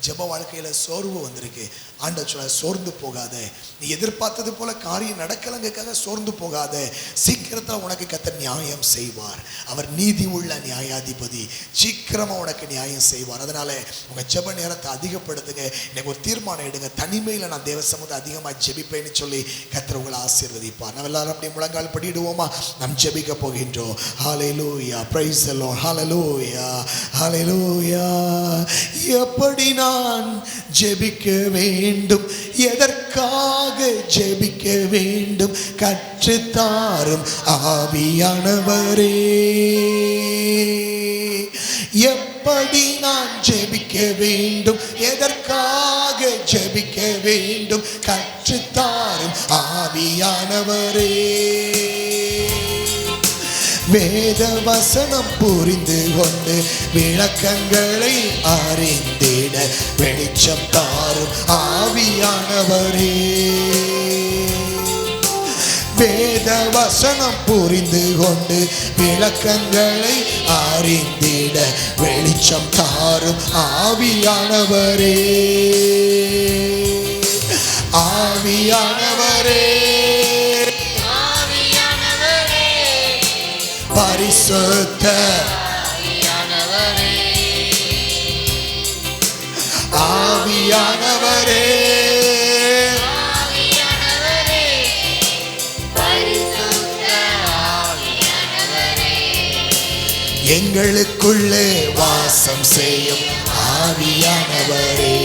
ஜெப வாழ்க்கையில் சோர்வு வந்திருக்கு. ஆண்டவர் சொல்ல சோர்ந்து போகாத, நீ எதிர்பார்த்தது போல காரியம் நடக்கலங்கிறதுக்காக சோர்ந்து போகாத, சீக்கிரத்தில் உனக்கு கர்த்தர் நியாயம் செய்வார். அவர் நீதி உள்ள நியாயாதிபதி, சீக்கிரமாக உனக்கு நியாயம் செய்வார். அதனால உங்கள் ஜெப நேரத்தை அதிகப்படுத்துங்க. எனக்கு ஒரு தீர்மானம் எடுங்க, தனிமையில் நான் தேவ சமூகத்தை அதிகமாக ஜெபிப்பேன்னு சொல்லி கர்த்தர் உங்களை ஆசீர்வதிப்பார். நம்ம எல்லாரும் அப்படியே முழங்கால் படிடுவோமா? நாம் ஜெபிக்க போகின்றோம். ஹல்லேலூயா, பிரைஸ் தி லார்ட், ஹல்லேலூயா, ஹல்லேலூயா. எப்படி நான் ஜெபிக்க வேண்டும், எதற்காக ஜெபிக்க வேண்டும், கற்றுத்தாரும் ஆவியானவரே. எப்படி நான் ஜெபிக்க வேண்டும், எதற்காக ஜெபிக்க வேண்டும், கற்றுத்தாரும் ஆவியானவரே. வேத வசனம் புரிந்து கொண்டு விளக்கங்களை அறிந்திட வெளிச்சம் தாரும் ஆவியானவரே. வேத வசனம் புரிந்து கொண்டு விளக்கங்களை அறிந்திட வெளிச்சம் தாரும் ஆவியானவரே. ஆவியானவரே, பரிசுத்த ஆவியானவரே, எங்களுக்குள்ளே வாசம் செய்யும் ஆவியானவரே.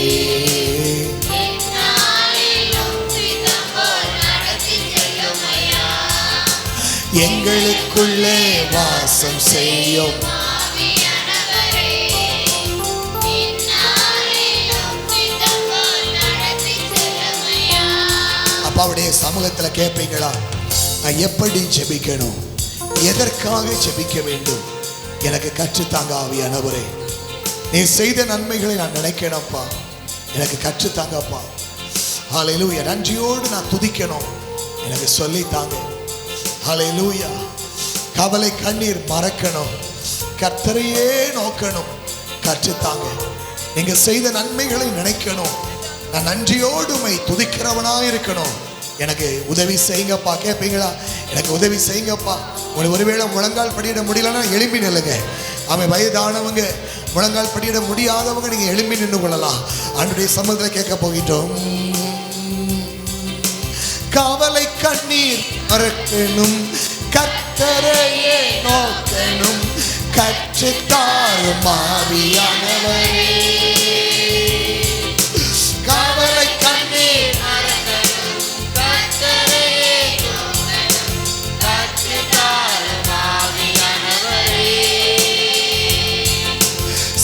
எங்களுக்குள்ளே வாசம் செய்யும். அப்பாவுடைய சமூகத்தில் கேட்பீங்களா, நான் எப்படி ஜெபிக்கணும், எதற்காக ஜெபிக்க வேண்டும், எனக்கு கற்றுத்தாங்க ஆவியானவரே. நீ செய்த நன்மைகளை நான் நினைக்கணும்ப்பா, எனக்கு கற்றுத்தாங்கப்பா. ஹல்லேலூயா. நன்றியோடு நான் துதிக்கணும், எனக்கு சொல்லித்தாங்க. ஹல்லேலூயா. கவலை கண்ணீர் மறக்கணும், கர்த்தரையே நோக்கணும், கற்றுத்தாங்க. நீங்க செய்த நன்மைகளை நினைக்கணும், நான் நன்றியோடு உம்மை துதிக்கிறவனா இருக்கணும், எனக்கு உதவி செய்யுங்கப்பா. கேட்பீங்களா, எனக்கு உதவி செய்யுங்கப்பா. உங்களுக்கு ஒருவேளை முழங்கால் படியிட முடியலன்னா எழும்பி நில்லுங்க. அவன் வயதானவங்க, முழங்கால் படியிட முடியாதவங்க நீங்க எழும்பி நின்று கொள்ளலாம். ஆண்டவருடைய சமூகத்தில் கேட்க போகின்றோம். கவலை கண்ணீர் மறக்கணும், கர்த்தரையே நோக்கணும், கற்றுத்தாரும் ஆவியானவரே. கவலை கண்ணீர் மறக்கணும், கர்த்தரையே நோக்கணும், கற்றுத்தாரும் ஆவியானவரே.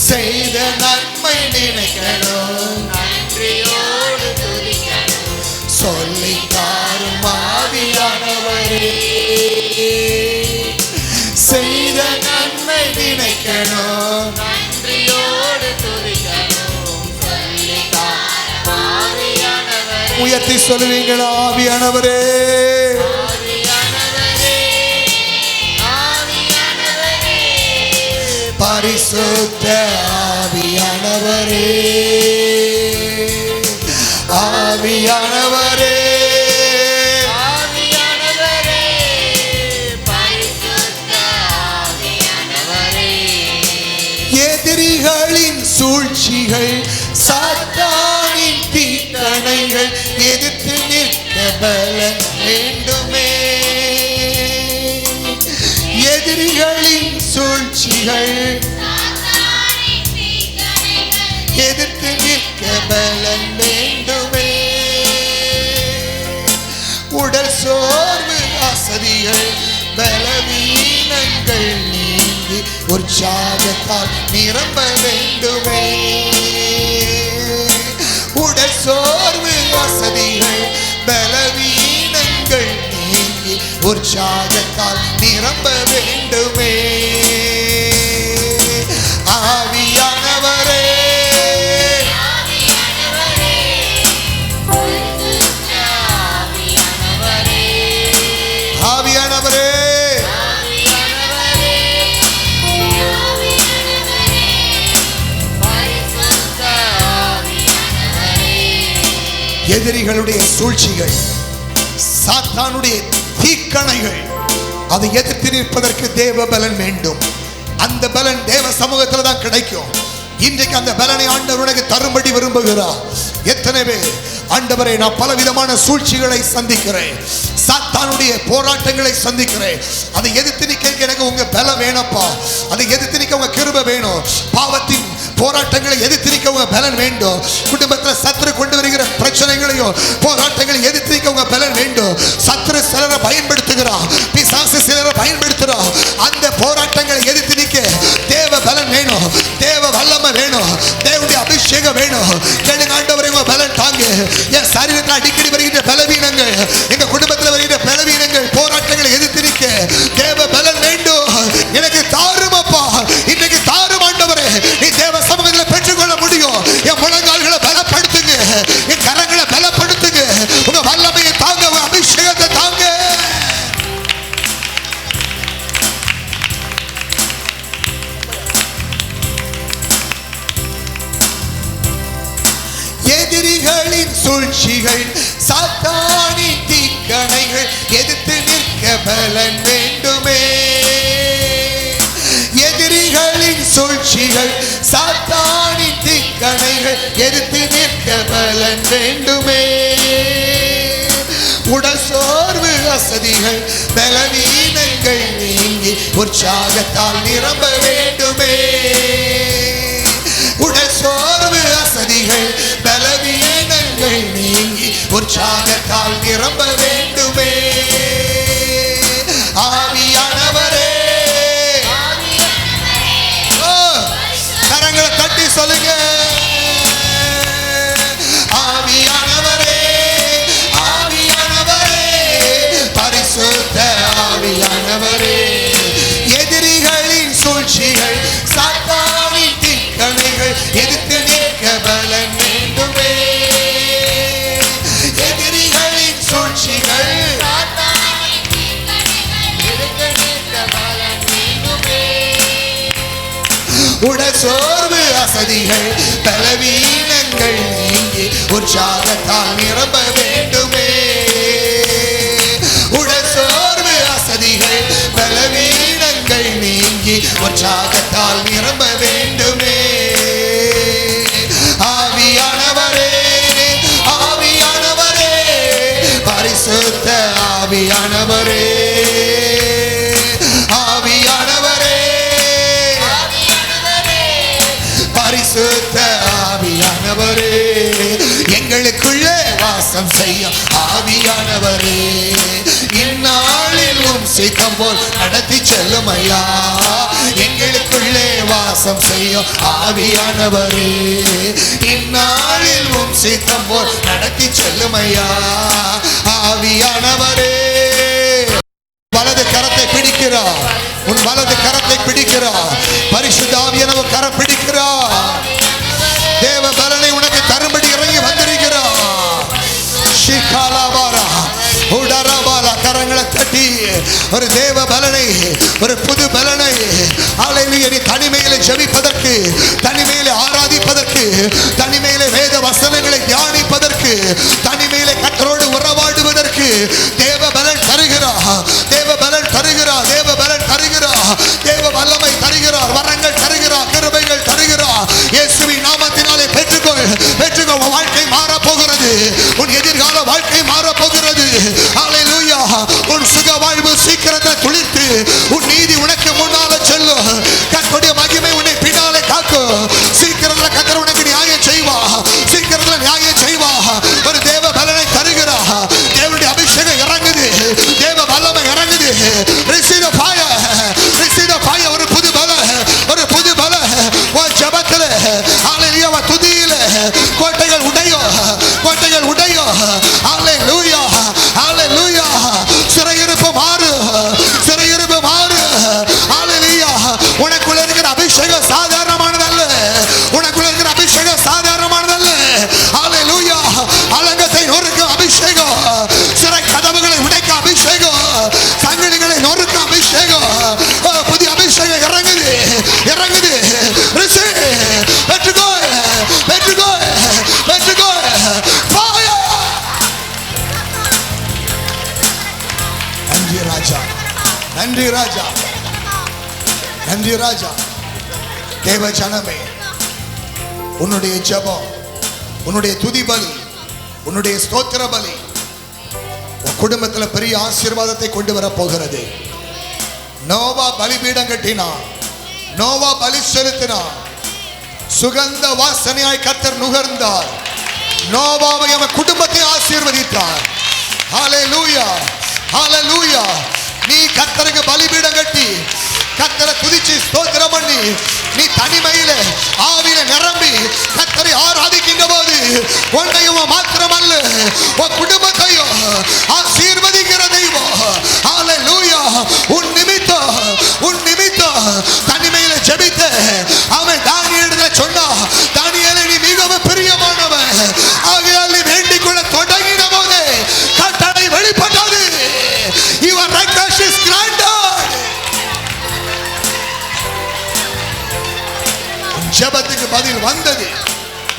செய்த நன்மை நினைக்கணும், நன்றியோடு துதிக்கணும், சொல்லித்தாரும் ஆவியானவரே. செய்த நன்மை நினைக்கணும், நன்றியோடு துதிக்கணும், சொல்லித்தாரும் ஆவியானவரே. உயர்த்தி சொல்லுவீங்களா, ஆவியானவரே, ஆவியானவரே, ஆவியானவரே. பரிசுத்த ஆவியானவரே, ஆவியானவரே, எதிரிகளின் சூழ்ச்சிகள், சாத்தானின் தீக்கணைகள் எதிர்த்து நிற்க பலன் வேண்டுமே. எதிரிகளின் சூழ்ச்சிகள் எதிர்த்து நிற்க பலன் வேண்டுமே. உடல் சோர்வு, அசதிகள், பலவீனங்கள் நீங்கி உற்சாகத்தால் நிரம்ப வேண்டுமே. உடல் சோர்வு, அசதிகள், பலவீனங்கள் நீங்கி உற்சாகத்தால் நிரம்ப வேண்டுமே. ஆவியானவரே, ஆவியானவரே, எதிரிகளுடைய சூழ்ச்சிகள், சாத்தானுடைய தீக்கணைகள், அதை எதிர்த்து நிற்பதற்கு தேவ பலன் வேண்டும். அந்த பலன் தேவ சமூகத்தில் தான் கிடைக்கும். இன்றைக்கு அந்த பலனை ஆண்டவர் உனக்கு தரும்படி விரும்புகிறார். எத்தனை பேர் ஆண்டவரே, நான் பலவிதமான சூழ்ச்சிகளை சந்திக்கிறேன், சாத்தானுடைய போராட்டங்களை சந்திக்கிறேன், அதை எதிர்த்து நிற்க எனக்கு உங்க பலம் வேணப்பா, அதை எதிர்த்து நிற்க உங்க கிருபை வேணும். பாவத்தின் போராட்டங்களை எதிர்த்து நிற்க உங்க பலன் வேண்டும். குடும்பத்தில் சத்துரு கொண்டு வருகிற பிரச்சனைகளையும் போராட்டங்களை எதிர்த்து நிற்க உங்க பலன் வேண்டும். சத்துரு சிலரை பயன்படுத்துகிறான், பிசாசு சிலரை பயன்படுத்துகிறான். அந்த போராட்டங்களை எதிர்த்து நிற்க தேவ பலன் வேணும், தேவ வல்லமை வேணும், தேவனுடைய அபிஷேகம் வேணும். கேளுங்க ஆண்டவரே, உங்க பலன் தாங்க. என் சரீரத்தில் அடிக்கடி வருகின்ற பலவீனங்கள், எங்க குடும்பத்தில் வருகின்ற பலவீனங்கள், போராட்டங்களை எதிர்த்து நிற்க தேவ பலன் வேண்டும். எனக்கு தாருமப்பா, இன்னைக்கு தாரும் ஆண்டவரே. நீ தேவ சமூகத்தில் பெற்றுக்கொள்ள முடியும். என் முழங்கால்களை பலப்படுத்துங்க, என் கரங்களை பலப்படுத்துங்க. உங்க வல்லமையை தாங்க, உங்க அபிஷேகத்தை தாங்க. எதிரிகளின் சூழ்ச்சிகள், சாத்தானின் தீக்கணைகள் எதிர்த்து நிற்க பலன் வேண்டுமே. எதிரிகளின் சூழ்ச்சிகள், சாத்தானின் தீக்கணைகள் எதிர்த்து நிற்க பலன் வேண்டுமே. உடல் சோர்வு, அசதிகள், பலவீனங்கள் நீங்கி உற்சாகத்தால் நிரம்ப வேண்டுமே. உடல் சோர்வு, அசதிகள், பலவீனங்கள் நீங்கி உற்சாகத்தால் நிரம்ப வேண்டுமே. ஆவியானவரே, கரங்களை தட்டி சொல்லுங்க. ஆவியானவரே, ஆவியானவரே, பரிசுத்த ஆவியானவரே, எதிரிகளின் சூழ்ச்சிகள், சாத்தானின் தீக்கணைகள் எதிர்த்து நிற்க பலன் வேண்டுமே. எதிரிகளின் சூழ்ச்சிகள், உடல் சோர்வு, அசதிகள், பலவீனங்கள் நீங்கி உற்சாகத்தால் நிரம்ப வேண்டுமே. உடல் சோர்வு, அசதிகள், பலவீனங்கள் நீங்கி உற்சாகத்தால் நிரம்ப வேண்டுமே. ஆவியானவரே, ஆவியானவரே, பரிசுத்த ஆவியானவரே, ஆவியானவரே, பரிசுத்த ஆவியானவரே, எங்களுக்குள்ளே வாசம் செய்யும் ஆவியானவரே, இந்நாளில் உம் சித்தம் போல் நடத்தி செல்லும் ஐயா. எங்களுக்குள்ளே வாசம் செய்யும் ஆவியானவரே, இந்நாளில் உம் சித்தம் போல் நடத்தி செல்லும் ஐயா. ஆவியானவரே, வலது கரத்தை பிடிக்கிறார், உன் வலது கரத்தை பிடிக்கிறார். பரிசுத்த ஆவியானவர் கரம் பிடிக்கிறார். தேவ பலனை உனக்கு தரும்படி இறங்கி வந்திருக்கிறார். ஷிகாலாபாரா, உடராபாலா, கரங்களை தட்டி ஒரு தேவ பலனை, ஒரு புது பலனை. ஹல்லேலூயா. நீ தனிமையிலே ஜெபிப்பதற்கு, தனிமையிலே ஆராதிப்பதற்கு, தனிமையிலே வேத வசனங்களை தியானிப்பதற்கு, தனிமையிலே கர்த்தரோடு உறவாடுவதற்கு தேவ பலன் தருகிறார். தேவ பலன் தருகிறார். தேவ பலன் தருகிறார். தேவ வல்லமை தருகிறார். வரங்கள் தருகிறார். கிருபைகள் தருகிறார். இயேசுவின் நாமத்தினாலே பெற்றுக்கொள். பெற்றுக்கொள். உன் வாழ்க்கை மாறப் போகிறது. உன் எதிர்கால வாழ்க்கை மாறப் போகிறது. ஹல்லேலூயா. உன் சுக வாழ்வு சீக்கிரத்தில் துளிர்த்து உன் நீதி உனக்கு முன்னால செல்லும். கர்த்தருடைய மகிமை உன்னை பின்னாலே காக்கும். சீக்கிரத்தில் கர்த்தர் உனக்கு நியாயம் செய்வா. சீக்கிரத்தில் நியாயம் செய்வா. ஒரு தேவ பலனை தருகிறா. தேவனுடைய அபிஷேகம் இறங்குது. தேவ வல்லமை இறங்குது. Receive the fire. Receive the fire. ஒரு புது பலம், ஒரு புது பலம் உன் ஜெபத்தில. ஹல்லேலூயா. துதியில கோட்டைகள் உடையும். கோட்டைகள் உடையும். ஹல்லேலூயா. ஹல்லேலூயா. சிறையிருப்பு மாறு. சிறையிருப்பு மாறு. ஹல்லேலூயா. உனக்குள்ள இருக்கிற அபிஷேகம் சாதாரணமானதல்ல. உனக்குள்ள இருக்கிற அபிஷேகம் சாதாரணமானதல்ல. ஹல்லேலூயா. அலங்கத்தை நொறுக்கும் அபிஷேகம். சிறை கதவுகளை உடைக்க அபிஷேகம். சங்கிலிகளை நொறுக்கும் அபிஷேகம். புதிய அபிஷேகம் இறங்குது. இறங்குது. பெற்றுக்கோ. பெற்றுக்கோ. பெற்றுக்கோ. நன்றி ராஜா. நன்றி ராஜா. நன்றி ராஜா. தேவ ஜனமே, உன்னுடைய ஜெபம், உன்னுடைய துதி பலி, உன்னுடைய ஸ்தோத்திர பலி உன் குடும்பத்தில் பெரிய ஆசீர்வாதத்தை கொண்டு வர போகிறது. நோவா பலிபீடம் கட்டினான். நோவா பலி செலுத்தினான். சுகந்த வாசனையாய் கர்த்தர் நுகர்ந்தார். நோவாவை அவன் குடும்பத்தை ஆசீர்வதித்தார். ஹல்லேலூயா. ஹல்லேலூயா. நீ கர்த்தருக்கு பலிபீடம் கட்டி கர்த்தரை துதிச்சு ஸ்தோத்திரம் பண்ணி நீ தனிமையில ஆவியில நிரம்பி கர்த்தரை ஆராதிக்கின்ற போது உன்னையும் மாத்திரமல்ல உன் குடும்பத்தையும் ஆசீர்வதிக்கிற தெய்வம். ஹல்லேலூயா. உன் நிமித்தம் தனிமையில ஜெபித்த அவன் தானியேலிடத்துல சொன்னா, தானியேலே நீ மிகவும் பிரியமானவன், ஆகையால் நீ வேண்டிக் கொள்ள தொடங்கின போதே கட்டளை வெளிப்பட்டது. Your request is granted. உன் ஜெபத்துக்கு பதில் வந்தது.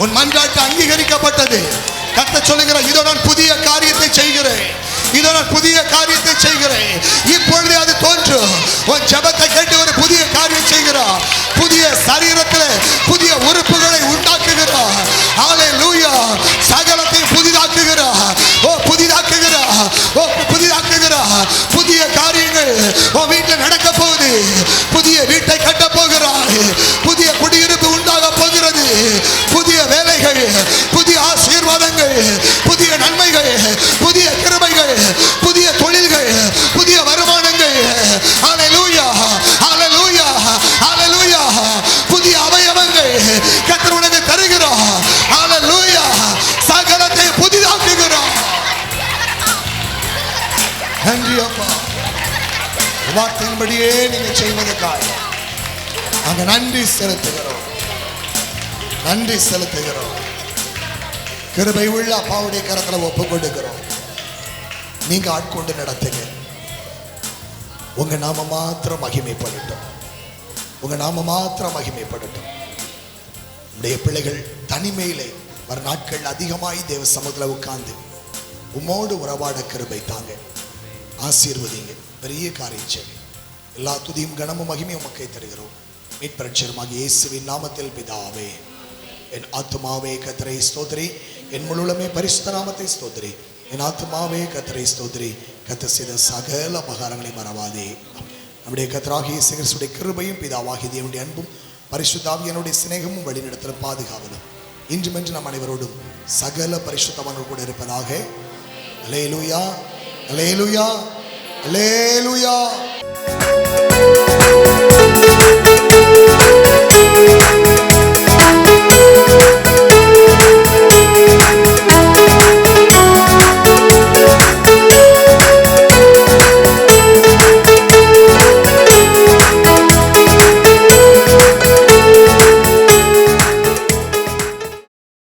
உன் மன்றாட்டு அங்கீகரிக்கப்பட்டது. கர்த்தர் சொல்லுகிறார், இதோ நான் புதிய காரியத்தை செய்கிறேன். இதோ நான் புதிய காரியத்தை செய்கிறேன். இப்பொழுதே அது தோன்றும். உன் ஜெபத்தை கேட்டு ஒரு புதிய காரியம் செய்கிறார். புதிய சரீரத்தில் புதிய உறுப்புகளை உண்டாக்குகிறார். ஹல்லேலூயா. சகலத்தை புதிதாக்குகிறார். புதிதாக்குகிறார். புதிதாக்குகிறார். புதிய காரியங்கள் உன் வீட்டில் நடக்க போகுது. புதிய வீட்டை கட்ட போகிறார். புதிய குடியிருப்பு உண்டாக போகிறது. புதிய வேலைகள், புதிய ஆசீர்வாதங்கள், புதிய நன்மைகள், புதிய கிருபைகள், புதிய தொழில்கள், புதிய வருமானங்கள். ஹல்லேலூயா. ஹல்லேலூயா. ஹல்லேலூயா. புதிய அவயவங்கள் கர்த்தர் உனக்கு தருகிறார். ஹல்லேலூயா. சகலத்தை புதிதாக்குகிறார். நன்றி அப்பா. வார்த்தையின்படியே நீங்க செய்வதற்காக நாங்க நன்றி செலுத்துகிறோம். நன்றி செலுத்துகிறோம். கிருபை உள்ள அப்பாவுடைய கரத்துல ஒப்பு கொடுக்கிறோம். நீங்க ஆட்கொண்டு நடத்துங்க. உங்க நாம மாத்திரம் மகிமைப்படட்டும். உங்க நாம மாத்திரம் மகிமைப்படட்டும். உடைய பிள்ளைகள் தனிமையிலே வர நாட்கள் அதிகமாய் தேவ சமூகத்தில் உட்கார்ந்து உம்மோடு உறவாட கிருபை தாங்க. ஆசீர்வதிங்க. பெரிய காரியம் செய்யுங்க. எல்லா துதியும் கனமும் மகிமையும் உமக்கை தருகிறோம். மீட்பரட்சகருமாகிய இயேசுவின் நாமத்தில் பிதாவே. என் ஆத்துமாவே கர்த்தரை ஸ்தோத்திரி. என் முழுமே பரிசுத்த நாமத்தை ஸ்தோத்திரி. என் ஆத்துமாவே கர்த்தரை ஸ்தோத்திரி. கர்த்தர் செய்த சகல உபகாரங்களை மறவாதே. நம்முடைய கர்த்தராகிய இயேசு கிறிஸ்துவின் கிருபையும் பிதாவாகிய தேவனுடைய அன்பும் பரிசுத்த ஆவியானுடைய சிநேகமும் வழிநடத்தலும் பாதுகாவலும் இன்றுமென்று நம் அனைவரோடும் சகல பரிசுத்தவான்கள் கூட இருப்பதாக. அல்லேலூயா. அல்லேலூயா. அல்லேலூயா.